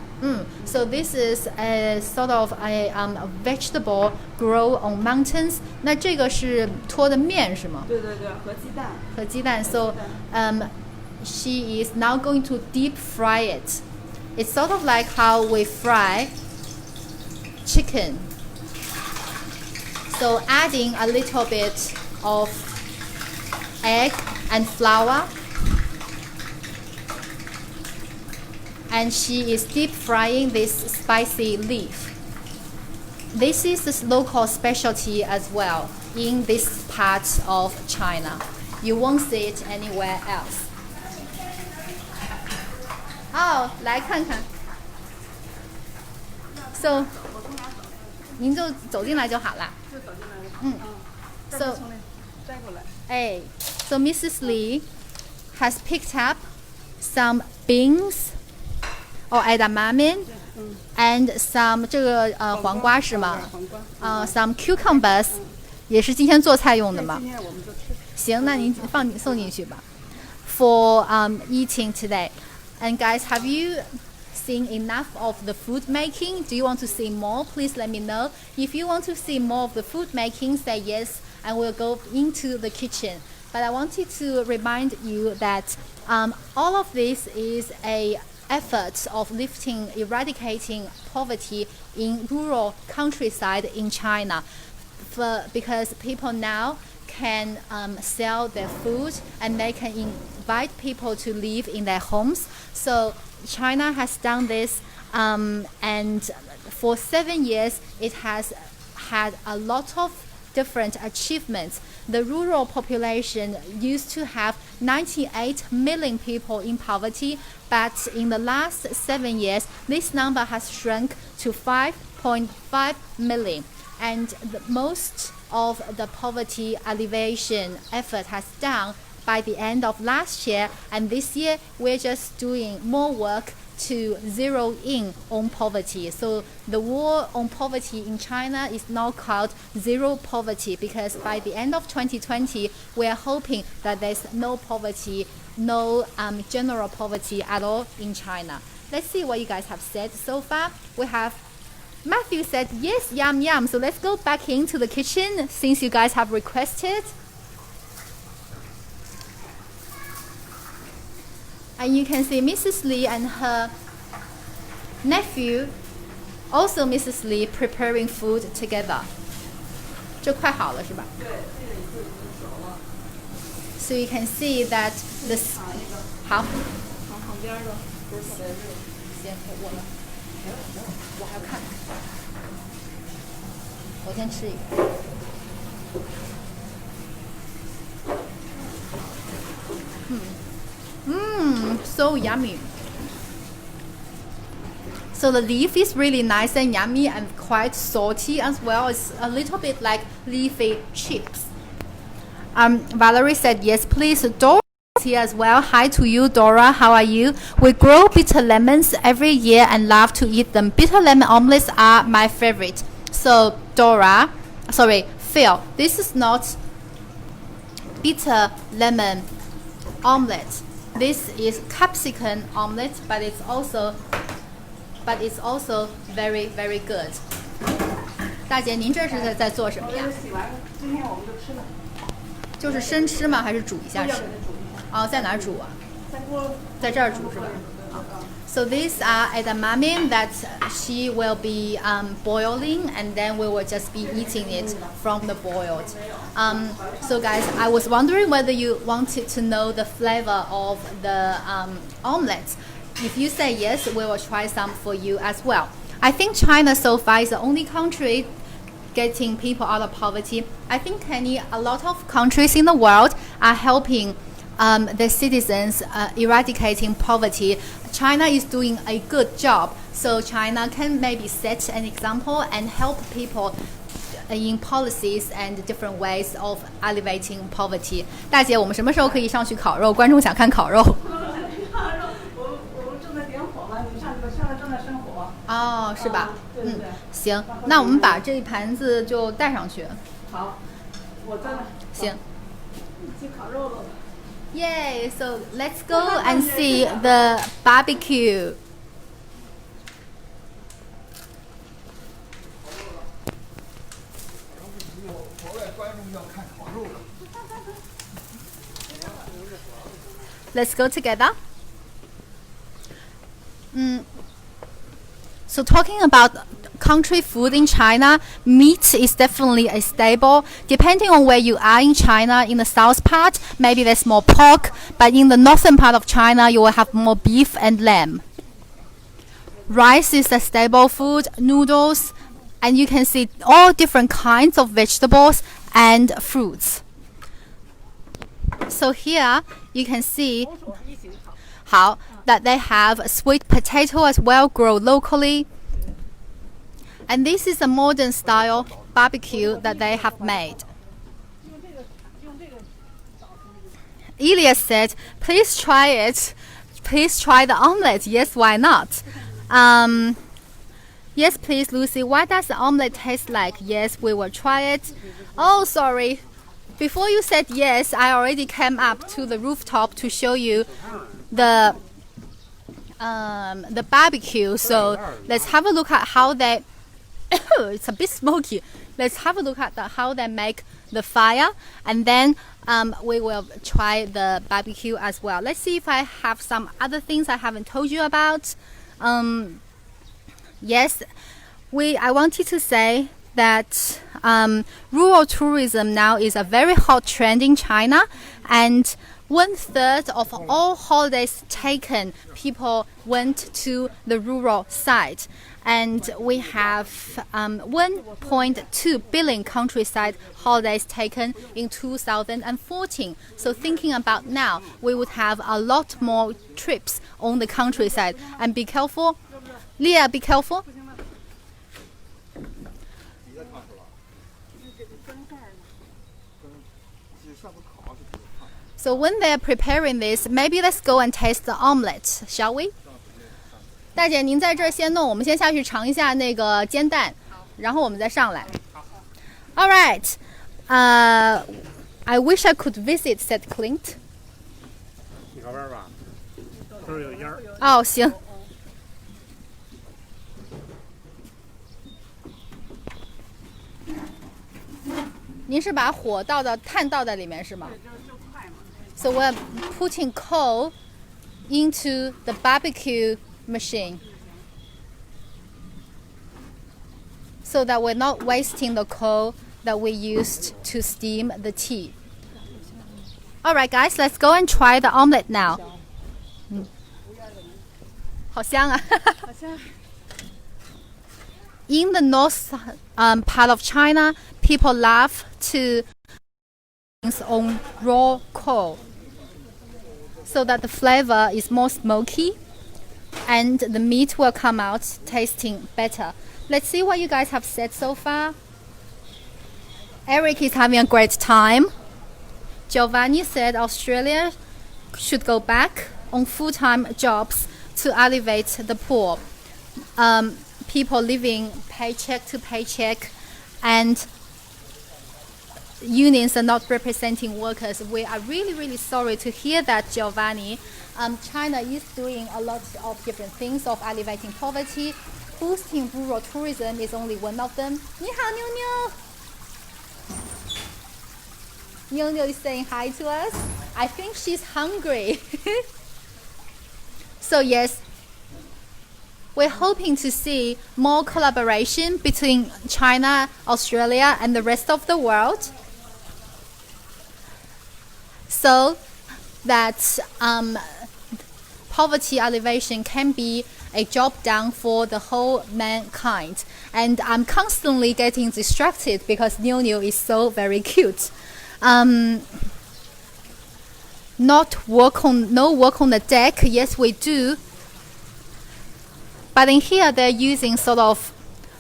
So this is a sort of a vegetable grow on mountains. 那这个是脱的面是吗？对对对，和鸡蛋。和鸡蛋。So she is now going to deep fry it. It's sort of like how we fry chicken. So adding a little bit of egg and flour. And she is deep frying this spicy leaf. This is the local specialty as well in this part of China. You won't see it anywhere else. 来看看。So 您就走进来就好了。就走进来了。So 从那摘过来。So Mrs. Lee has picked up some beans or edamame and some 这个黄瓜是吗？黄瓜。some cucumbers 也是今天做菜用的吗？今天我们就吃。行，那您送进去吧。For eating today. And guys, have you seen enough of the food making? Do you want to see more? Please let me know. If you want to see more of the food making, say yes, and we'll go into the kitchen. But I wanted to remind you that all of this is a effort of eradicating poverty in rural countryside in China, because people now can sell their food and they can invite people to live in their homes. So China has done this, and for 7 years it has had a lot of different achievements. The rural population used to have 98 million people in poverty, but in the last 7 years, this number has shrunk to 5.5 million. And most of the poverty alleviation effort has done by the end of last year, and this year we're just doing more work to zero in on poverty. So the war on poverty in China is now called zero poverty, because by the end of 2020 we are hoping that there's no poverty, no general poverty at all in China. Let's see what you guys have said so far. We have Matthew said yes, yum yum. So let's go back into the kitchen since you guys have requested. And you can see Mrs. Lee and her nephew, also Mrs. Lee, preparing food together. 这快好了是吧？对，这个已经熟了。 So you can see that this 好，旁边的不是特别热。行，我还要看，我先吃一个。So yummy. So the leaf is really nice and yummy and quite salty as well. It's a little bit like leafy chips. Valerie said yes, please. Dora is here as well. Hi to you, Dora. How are you? We grow bitter lemons every year and love to eat them. Bitter lemon omelets are my favorite. So Phil, this is not bitter lemon omelet. This is capsicum omelet, but it's also very very good. 大姐，您这是在做什么呀？洗完，今天我们就吃了。就是生吃吗？还是煮一下吃？哦，在哪儿煮啊？在这儿煮是吧？ So these are edamame that she will be boiling, and then we will just be eating it from the boiled. So guys, I was wondering whether you wanted to know the flavor of the omelets. If you say yes, we will try some for you as well. I think China so far is the only country getting people out of poverty. I think, Kenny, a lot of countries in the world are helping the citizens eradicating poverty, China is doing a good job. So China can maybe set an example and help people in policies and different ways of alleviating poverty. 大姐，我们什么时候可以上去烤肉？观众想看烤肉。我们正在点火嘛，你上来正在生火。哦，是吧？对。行，那我们把这一盘子就带上去。好，我在那。行。去烤肉了。Yay! So let's go and see the barbecue. Let's go together. So talking about country food in China, meat is definitely a staple. Depending on where you are in China, in the south part, maybe there's more pork, but in the northern part of China, you will have more beef and lamb. Rice is a staple food, noodles, and you can see all different kinds of vegetables and fruits. So here you can see how that they have sweet potato as well, grow locally. And this is a modern style barbecue that they have made. Elias said, please try it. Please try the omelette. Yes, why not? Yes, please, Lucy. What does the omelette taste like? Yes, we will try it. Oh, sorry. Before you said yes, I already came up to the rooftop to show you the barbecue. So let's have a look at how they it's a bit smoky. Let's have a look at how they make the fire, and then we will try the barbecue as well. Let's see if I have some other things I haven't told you about. Yes, I wanted to say that rural tourism now is a very hot trend in China, and 1/3 of all holidays taken, people went to the rural side. And we have 1.2 billion countryside holidays taken in 2014. So thinking about now, we would have a lot more trips on the countryside. And be careful. Leah, be careful. So when they're preparing this, maybe let's go and taste the omelette, shall we? 大姐，您在这儿先弄，我们先下去尝一下那个煎蛋，然后我们再上来。All right, I wish I could visit said Clint. 你靠边吧，这儿有烟儿。哦，行。您是把火炭倒在里面是吗？ So we're putting coal into the barbecue machine so that we're not wasting the coal that we used to steam the tea. Alright guys, let's go and try the omelette now. 好香啊 In the north part of China, people love to on raw coal so that the flavor is more smoky and the meat will come out tasting better. Let's see what you guys have said so far. Eric is having a great time. Giovanni said Australia should go back on full-time jobs to alleviate the poor. People living paycheck to paycheck and unions are not representing workers. We are really, really sorry to hear that, Giovanni. China is doing a lot of different things of alleviating poverty. Boosting rural tourism is only one of them. 你好，妞妞。妞妞 is saying hi to us. I think she's hungry. So yes, we're hoping to see more collaboration between China, Australia, and the rest of the world, so that poverty alleviation can be a job done for the whole mankind. And I'm constantly getting distracted because Niu Niu is so very cute. no work on the deck. Yes, we do. But in here, they're using sort of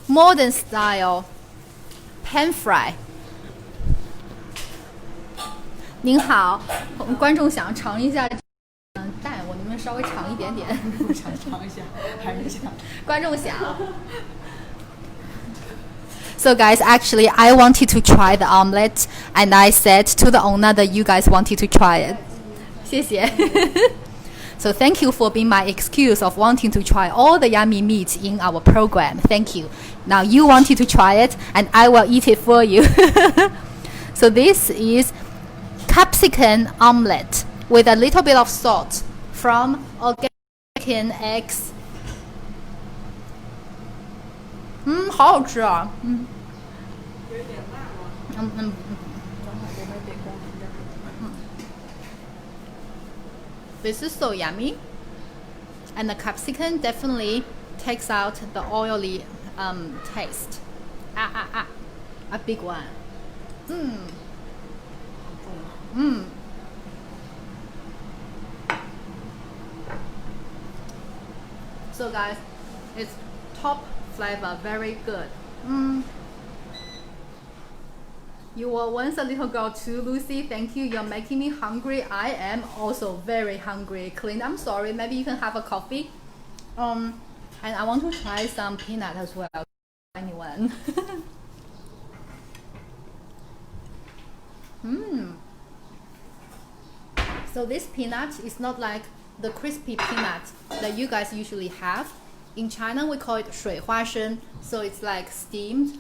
modern style pan fry. 您好，观众想尝一下蛋，我能不能稍微尝一点点？想尝一下，还是想。观众想。So guys, actually, I wanted to try the omelette, and I said to the owner that you guys wanted to try it. 谢谢。So thank you for being my excuse of wanting to try all the yummy meat in our program. Thank you. Now you wanted to try it, and I will eat it for you. So this is capsicum omelette with a little bit of salt from organic eggs. 好好吃啊！有一点辣吗？This is so yummy, and the capsicum definitely takes out the oily taste. A big one. So guys, it's top flavor, very good. You were once a little girl too, Lucy. Thank you. You're making me hungry. I am also very hungry. Clint, I'm sorry. Maybe you can have a coffee. And I want to try some peanut as well. Anyone? So this peanut is not like the crispy peanut that you guys usually have. In China, we call it 水花生. So it's like steamed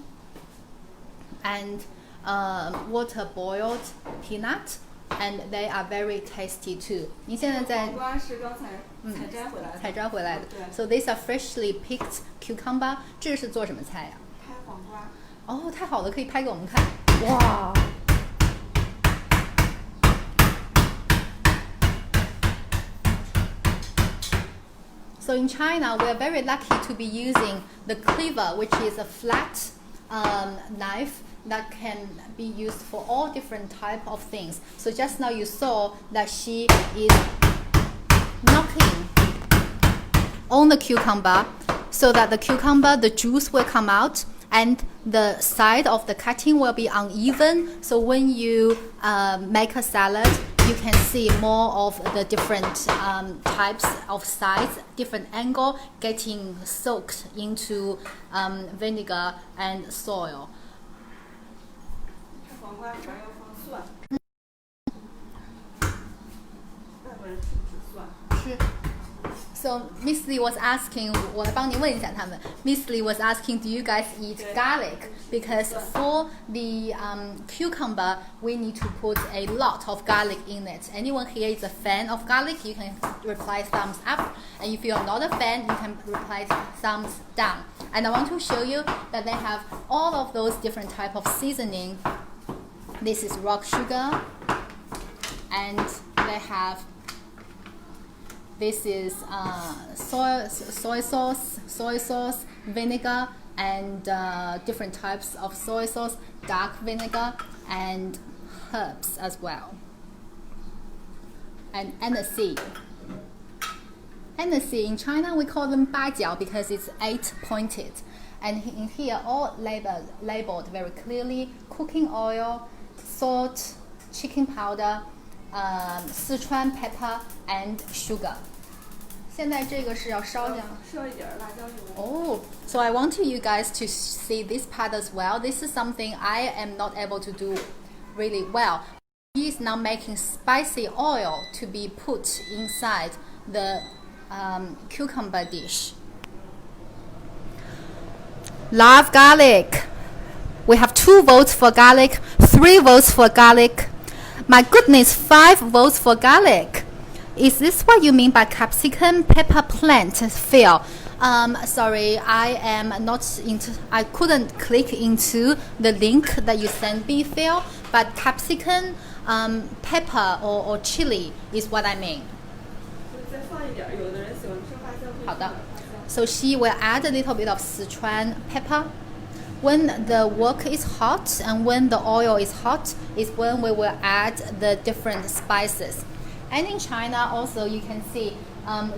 and water boiled peanut, and they are very tasty too. 你现在在黄瓜是刚才采摘回来的。So these are freshly picked cucumber. 这是做什么菜呀？拍黄瓜。哦，太好了，可以拍给我们看。哇！ So in China, we are very lucky to be using the cleaver, which is a flat knife that can be used for all different type of things. So just now you saw that she is knocking on the cucumber so that the cucumber, the juice will come out and the side of the cutting will be uneven. So when you make a salad, you can see more of the different types of sides, different angle getting soaked into vinegar and soil. 黄瓜里边要放蒜。外国人吃不吃蒜？吃。So Miss Lee was asking, 我来帮您问一下他们。Miss Lee was asking, do you guys eat garlic? Because for the cucumber, we need to put a lot of garlic in it. Anyone here is a fan of garlic? You can reply thumbs up. And if you are not a fan, you can reply thumbs down. And I want to show you that they have all of those different type of seasoning. This is rock sugar, and they have. This is soy sauce, vinegar, and different types of soy sauce, dark vinegar, and herbs as well. And anise. Anise in China we call them 八角 because it's 8-pointed. And in here all labeled very clearly: cooking oil, salt, chicken powder, Sichuan pepper and sugar. 现在这个是要烧掉。烧一点辣椒油。Oh, so I want you guys to see this part as well. This is something I am not able to do really well. He is now making spicy oil to be put inside the cucumber dish. Love garlic. We have 2 votes for garlic, 3 votes for garlic. My goodness, 5 votes for garlic. Is this what you mean by capsicum pepper plant, Phil? Sorry, I am not into. I couldn't click into the link that you sent me, Phil. But capsicum, pepper or chili is what I mean. 再放一点，有的人喜欢吃花香。好的。So she will add a little bit of Sichuan pepper. When the wok is hot and when the oil is hot is when we will add the different spices. And in China also you can see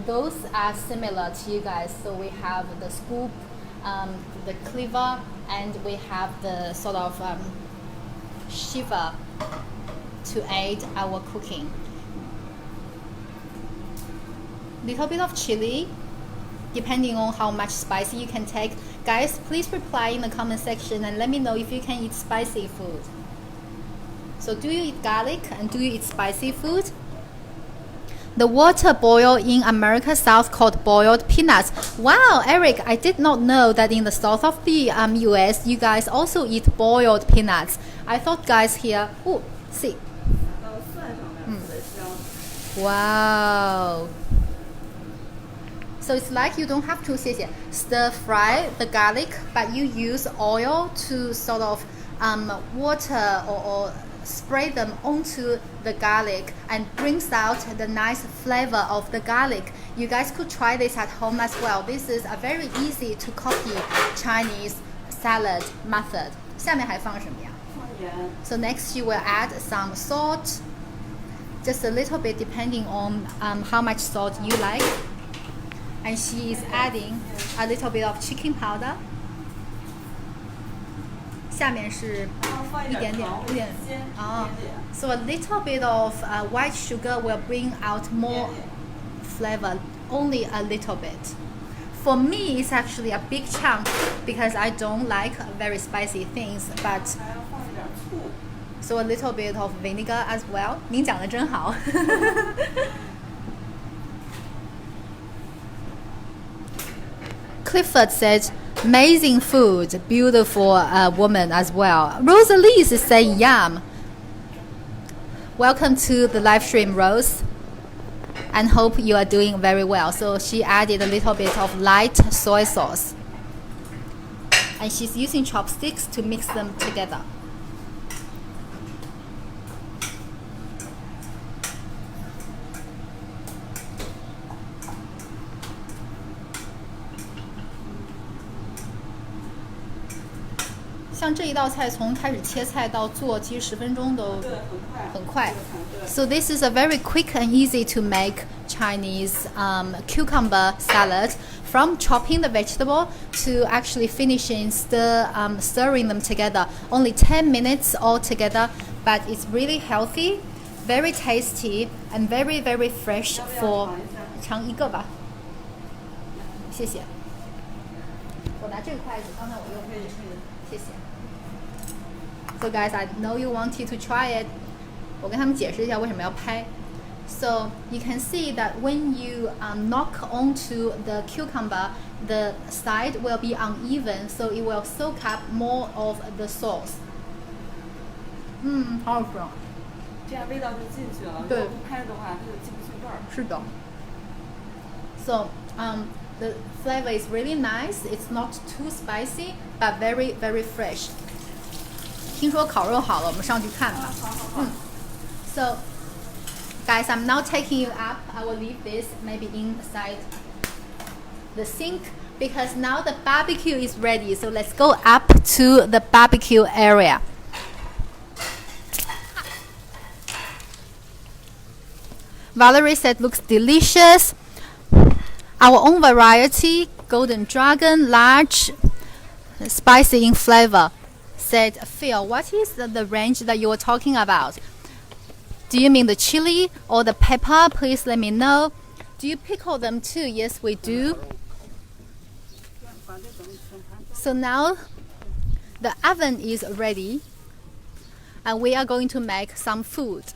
those are similar to you guys. So we have the scoop, the cleaver, and we have the sort of shiver to aid our cooking. Little bit of chili, depending on how much spicy you can take. Guys, please reply in the comment section and let me know if you can eat spicy food. So do you eat garlic and do you eat spicy food? The water boiled in America South called boiled peanuts. Wow, Eric, I did not know that in the south of the US, you guys also eat boiled peanuts. I thought guys here, oh, see. Wow. So it's like you don't have to stir fry the garlic, but you use oil to sort of water or spray them onto the garlic and brings out the nice flavor of the garlic. You guys could try this at home as well. This is a very easy to copy Chinese salad method. 下面还放什么呀？放盐。 So next you will add some salt, just a little bit depending on how much salt you like. And she is adding a little bit of chicken powder. 下面是一点点 So a little bit of white sugar will bring out more flavor, only a little bit. For me, it's actually a big chunk because I don't like very spicy things. But so a little bit of vinegar as well. 您讲得真好。Clifford said, amazing food, beautiful woman as well. Rosalie is saying yum. Welcome to the live stream, Rose. And hope you are doing very well. So she added a little bit of light soy sauce. And she's using chopsticks to mix them together. 像这一道菜从开始切菜到做，其实10分钟都很快。So this is a very quick and easy to make Chinese cucumber salad. From chopping the vegetable to actually finishing stirring them together. Only 10 minutes altogether, but it's really healthy, very tasty, and very very fresh for 尝一个吧。谢谢。我拿这个筷子，刚才我用的。谢谢。So guys, I know you wanted to try it. 我跟他们解释一下为什么要拍。So you can see that when you knock onto the cucumber, the side will be uneven, so it will soak up more of the sauce. 好好吃。这样味道就进去了。对。如果不拍的话，它就进不去味儿。是的。So the flavor is really nice. It's not too spicy, but very very fresh. 听说烤肉好了，我们上去看吧。So, guys, I'm now taking you up. I will leave this maybe inside the sink because now the barbecue is ready. So let's go up to the barbecue area. Valerie said looks delicious. Our own variety, Golden Dragon, large, spicy in flavor. Said Phil, what is the range that you were talking about? Do you mean the chili or the pepper? Please let me know. Do you pickle them too? Yes, we do. So now the oven is ready and we are going to make some food.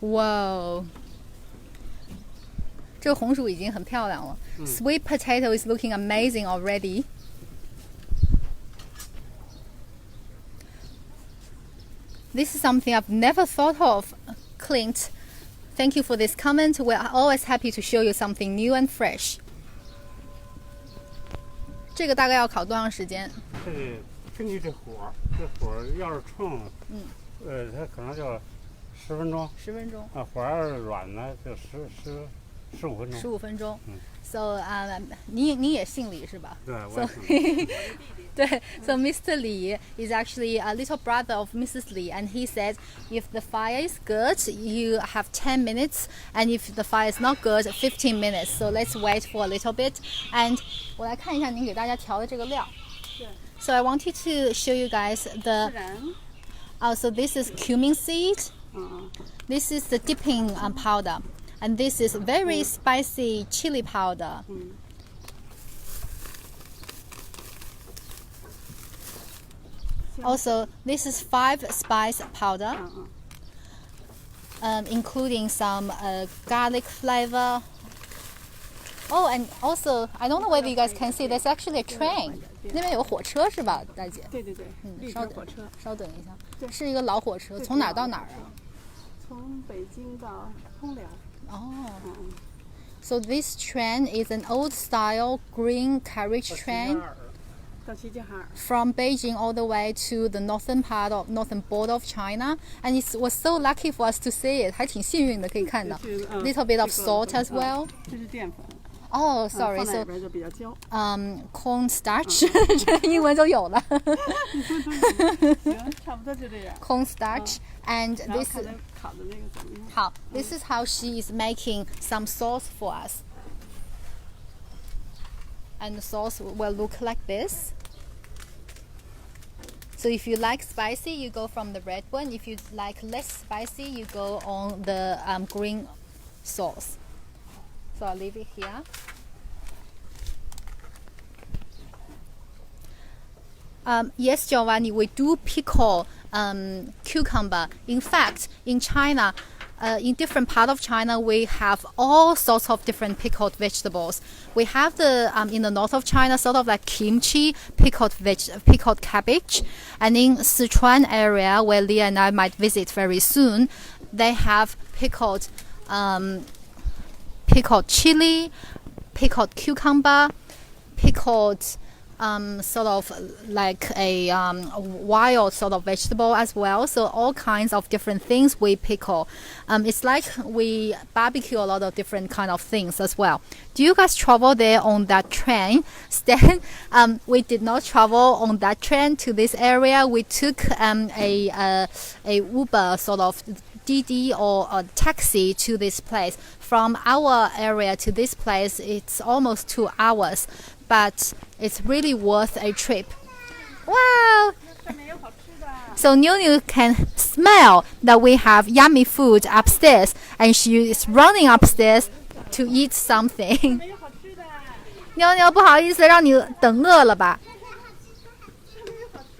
Wow. 这个红薯已经很漂亮了。Sweet potato is looking amazing already. This is something I've never thought of. Clint, thank you for this comment. We're always happy to show you something new and fresh. 这个大概要烤多长时间？这个根据这火要是冲，它可能就10分钟。10分钟。火要是软呢，就10 15分钟。 15分钟。So 您也姓李是吧？对，我 So 也姓对, so Mr. Li is actually a little brother of Mrs. Li, and he said if the fire is good, you have 10 minutes, and if the fire is not good, 15 minutes. So let's wait for a little bit. And 我来看一下您给大家调的这个料。So I wanted to show you guys the. 孜然。 So this is cumin seed. This is the dipping powder, and this is very spicy chili powder. Also, this is 5 spice powder, including some garlic flavor. Oh, and also, I don't know whether you guys can see, there's actually a train. 那边有个火车是吧，大姐？对对对，绿皮火车。稍等一下，是一个老火车，从哪儿到哪儿啊？从北京到通辽。哦。So this train is an old-style green carriage train 到齐齐哈尔。 from Beijing all the way to the northern border of China, and it was so lucky for us to see it. 还挺幸运的，可以看到。Little bit of salt as well. 这是淀粉。 Oh, sorry. 放在 So 里边就比较焦。corn starch. 这英文就有了。行，差不多就这样。 Corn starch, and 然后 this. 看它烤的那个怎么样？好 This is how she is making some sauce for us. And the sauce will look like this. So if you like spicy, you go from the red one. If you like less spicy, you go on the green sauce. So I'll leave it here. Yes, Giovanni, we do pickle cucumber. In fact, in China, in different part of China, we have all sorts of different pickled vegetables. We have the in the north of China, sort of like kimchi, pickled cabbage, and in Sichuan area, where Leah and I might visit very soon, they have pickled chili, pickled cucumber, pickled sort of like a wild sort of vegetable as well. So all kinds of different things we pickle. It's like we barbecue a lot of different kind of things as well. Do you guys travel there on that train? Then we did not travel on that train to this area. We took a Uber sort of Didi or a taxi to this place. From our area to this place, it's almost 2 hours, but it's really worth a trip. Wow! So Niu can smell that we have yummy food upstairs, and she is running upstairs to eat something. 妞，不好意思，让你等饿了吧？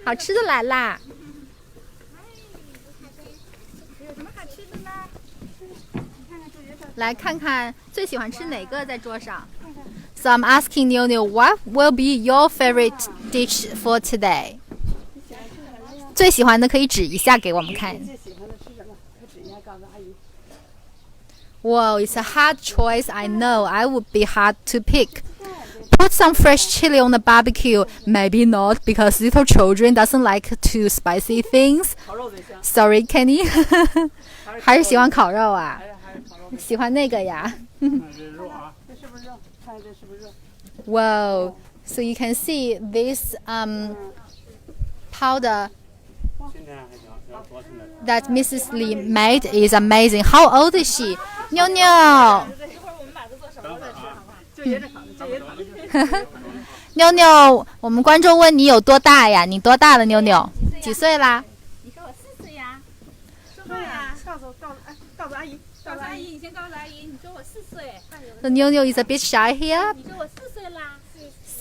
好吃的来啦！来看看最喜欢吃哪个在桌上。So I'm asking Niu, what will be your favorite dish for today? 最喜欢的可以指一下给我们看。最喜欢的吃什么？快指一下，告诉阿姨。 Whoa, it's a hard choice. I know. I would be hard to pick. Put some fresh chili on the barbecue. Maybe not, because little children doesn't like too spicy things. 烤肉最香。 Sorry, Kenny. 还是喜欢烤肉啊？喜欢那个呀？这肉啊，这是不是肉？看这是不是肉？ Whoa. So you can see this powder 今天还行，要昨天的。 that Mrs. Li made is amazing. How old is she? 妞妞。就爷这烤的，就爷烤的。妞妞，我们观众问你有多大呀？你多大了，妞妞？几岁啦？你说我4岁呀？说对呀话呀！，告诉阿姨，告诉阿姨，你先告诉阿姨，你说我4岁。 So 妞妞 is a bit shy here. 你说我4岁啦。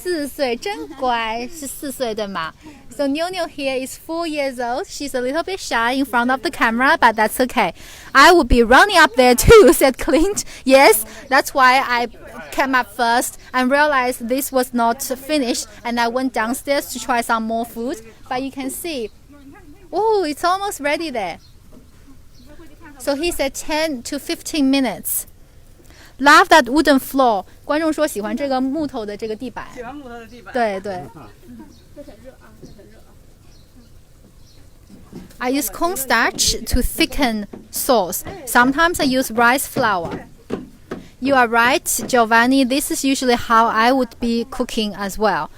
4岁，真乖，是4岁对吗？ So Niu here is 4 years old. She's a little bit shy in front of the camera, but that's okay. I would be running up there too, said Clint. Yes, that's why I came up first and realized this was not finished, and I went downstairs to try some more food. But you can see, oh, it's almost ready there. So he said 10 to 15 minutes. Love that wooden floor. 观众说喜欢这个木头的这个地板。喜欢木头的地板。对对。这很热啊，这很热啊。 I use cornstarch to thicken sauce. Sometimes I use rice flour. You are right, Giovanni. This is usually how I would be cooking as well.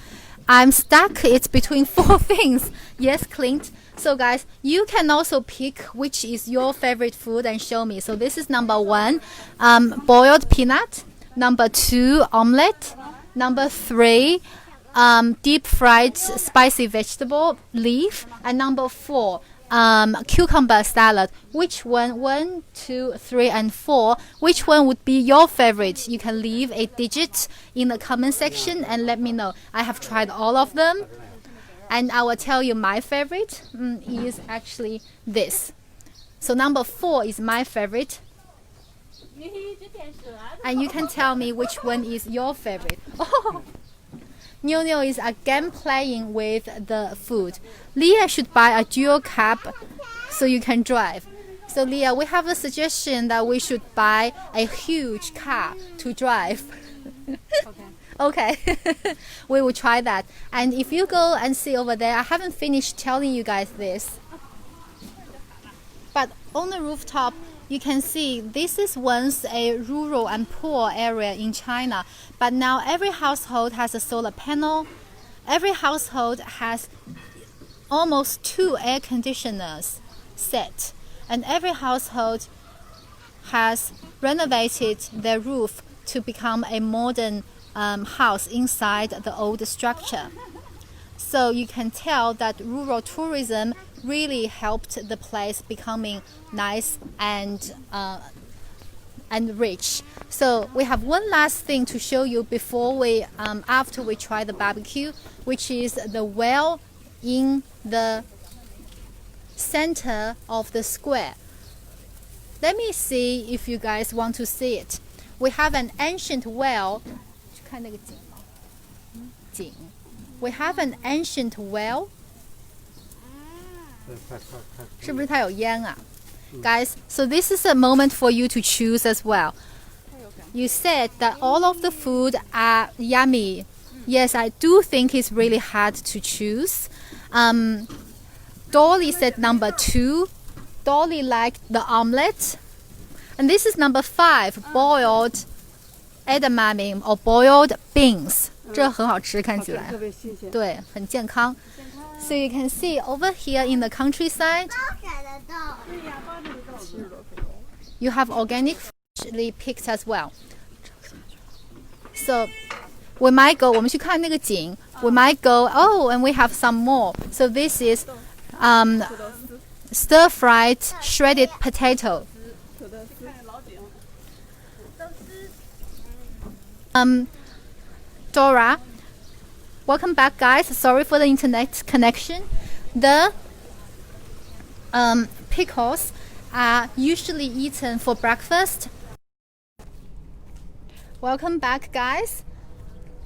I'm stuck. It's between 4 things. Yes, Clint. So guys, you can also pick which is your favorite food and show me. So this is number 1, boiled peanut. Number 2, omelette. Number 3, deep fried spicy vegetable leaf. And number 4, cucumber salad. Which one? 1, 2, 3, and 4. Which one would be your favorite? You can leave a digit in the comment section and let me know. I have tried all of them, and I will tell you my favorite is actually this. So number 4 is my favorite, and you can tell me which one is your favorite. Oh, Nyo is again playing with the food. Leah should buy a dual cab so you can drive. So Leah, we have a suggestion that we should buy a huge car to drive. Okay. We will try that. And if you go and see over there, I haven't finished telling you guys this, but on the rooftop you can see this is once a rural and poor area in China, but now every household has a solar panel. Every household has almost 2 air conditioners set, and every household has renovated their roof to become a modern house inside the old structure. So you can tell that rural tourism really helped the place becoming nice and rich. So we have one last thing to show you before we after we try the barbecue, which is the well in the center of the square. Let me see if you guys want to see it. We have an ancient well. We have an ancient well. 是不是它有烟啊? Guys, so this is a moment for you to choose as well. You said that all of the food are yummy. Yes, I do think it's really hard to choose. Dolly said number 2. Dolly liked the omelette. And this is number 5, boiled edamame or boiled beans. 这很好吃，看起来。对，很健康。So you can see over here in the countryside, you have organic freshly picked as well. So we might go, 我们去看那个景. We might go, oh, and we have some more. So this is stir-fried shredded potato. Dora, welcome back, guys. Sorry for the internet connection. The pickles are usually eaten for breakfast. Welcome back, guys.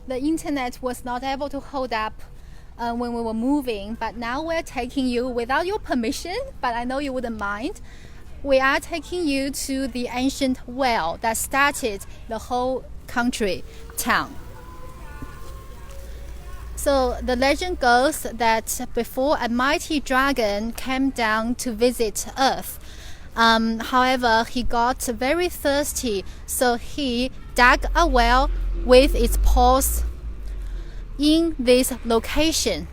The internet was not able to hold up when we were moving, but now we're taking you without your permission, but I know you wouldn't mind. We are taking you to the ancient well that started the whole town. So the legend goes that before a mighty dragon came down to visit Earth, however, he got very thirsty, so he dug a well with its paws in this location,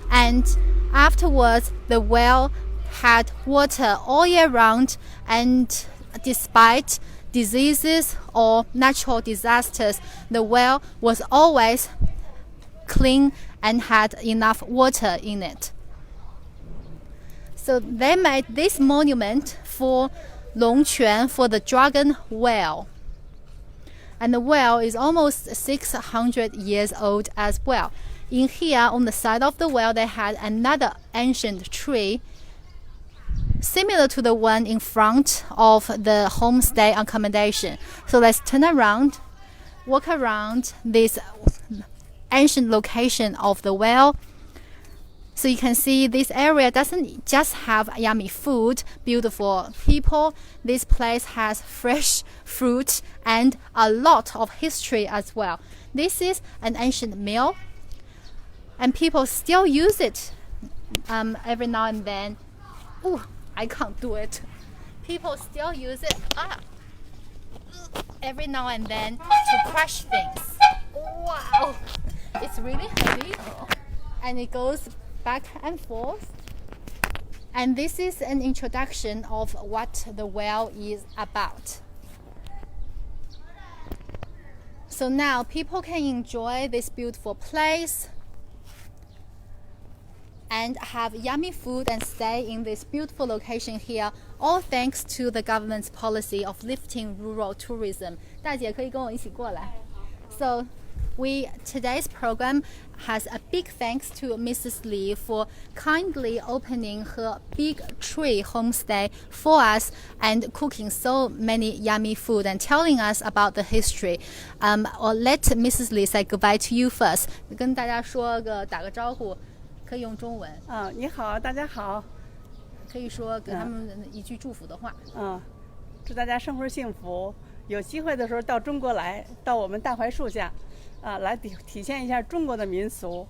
and afterwards the well had water all year round, and despite diseases or natural disasters, the well was always clean and had enough water in it. So they made this monument for Longquan, for the dragon well. And the well is almost 600 years old as well. In here, on the side of the well, they had another ancient tree similar to the one in front of the homestay accommodation. So let's turn around, walk around this ancient location of the well. So you can see this area doesn't just have yummy food, beautiful people. This place has fresh fruit and a lot of history as well. This is an ancient mill, and people still use it every now and then. Ooh, I can't do it. People still use it. every now and then to crush things. Wow, it's really heavy, and it goes back and forth. And this is an introduction of what the well is about. So now people can enjoy this beautiful place and have yummy food and stay in this beautiful location here, all thanks to the government's policy of lifting rural tourism. 大姐可以跟我一起过来。So today's program has a big thanks to Mrs. Li for kindly opening her big tree homestay for us and cooking so many yummy food and telling us about the history. Or let Mrs. Li say goodbye to you first. 跟大家打个招呼，可以用中文。你好，大家好。可以说给他们一句祝福的话。祝大家生活幸福。有机会的时候到中国来，到我们大槐树下。来体现一下中国的民俗，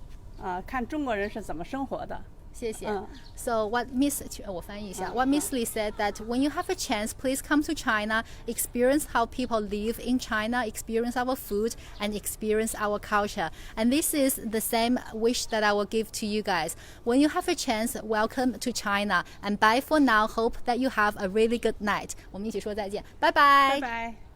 看中国人是怎么生活的。谢谢。So what Miss Li said that when you have a chance, please come to China, experience how people live in China, experience our food, and experience our culture. And this is the same wish that I will give to you guys. When you have a chance, welcome to China. And bye for now. Hope that you have a really good night. 我们一起说再见，拜拜。拜拜。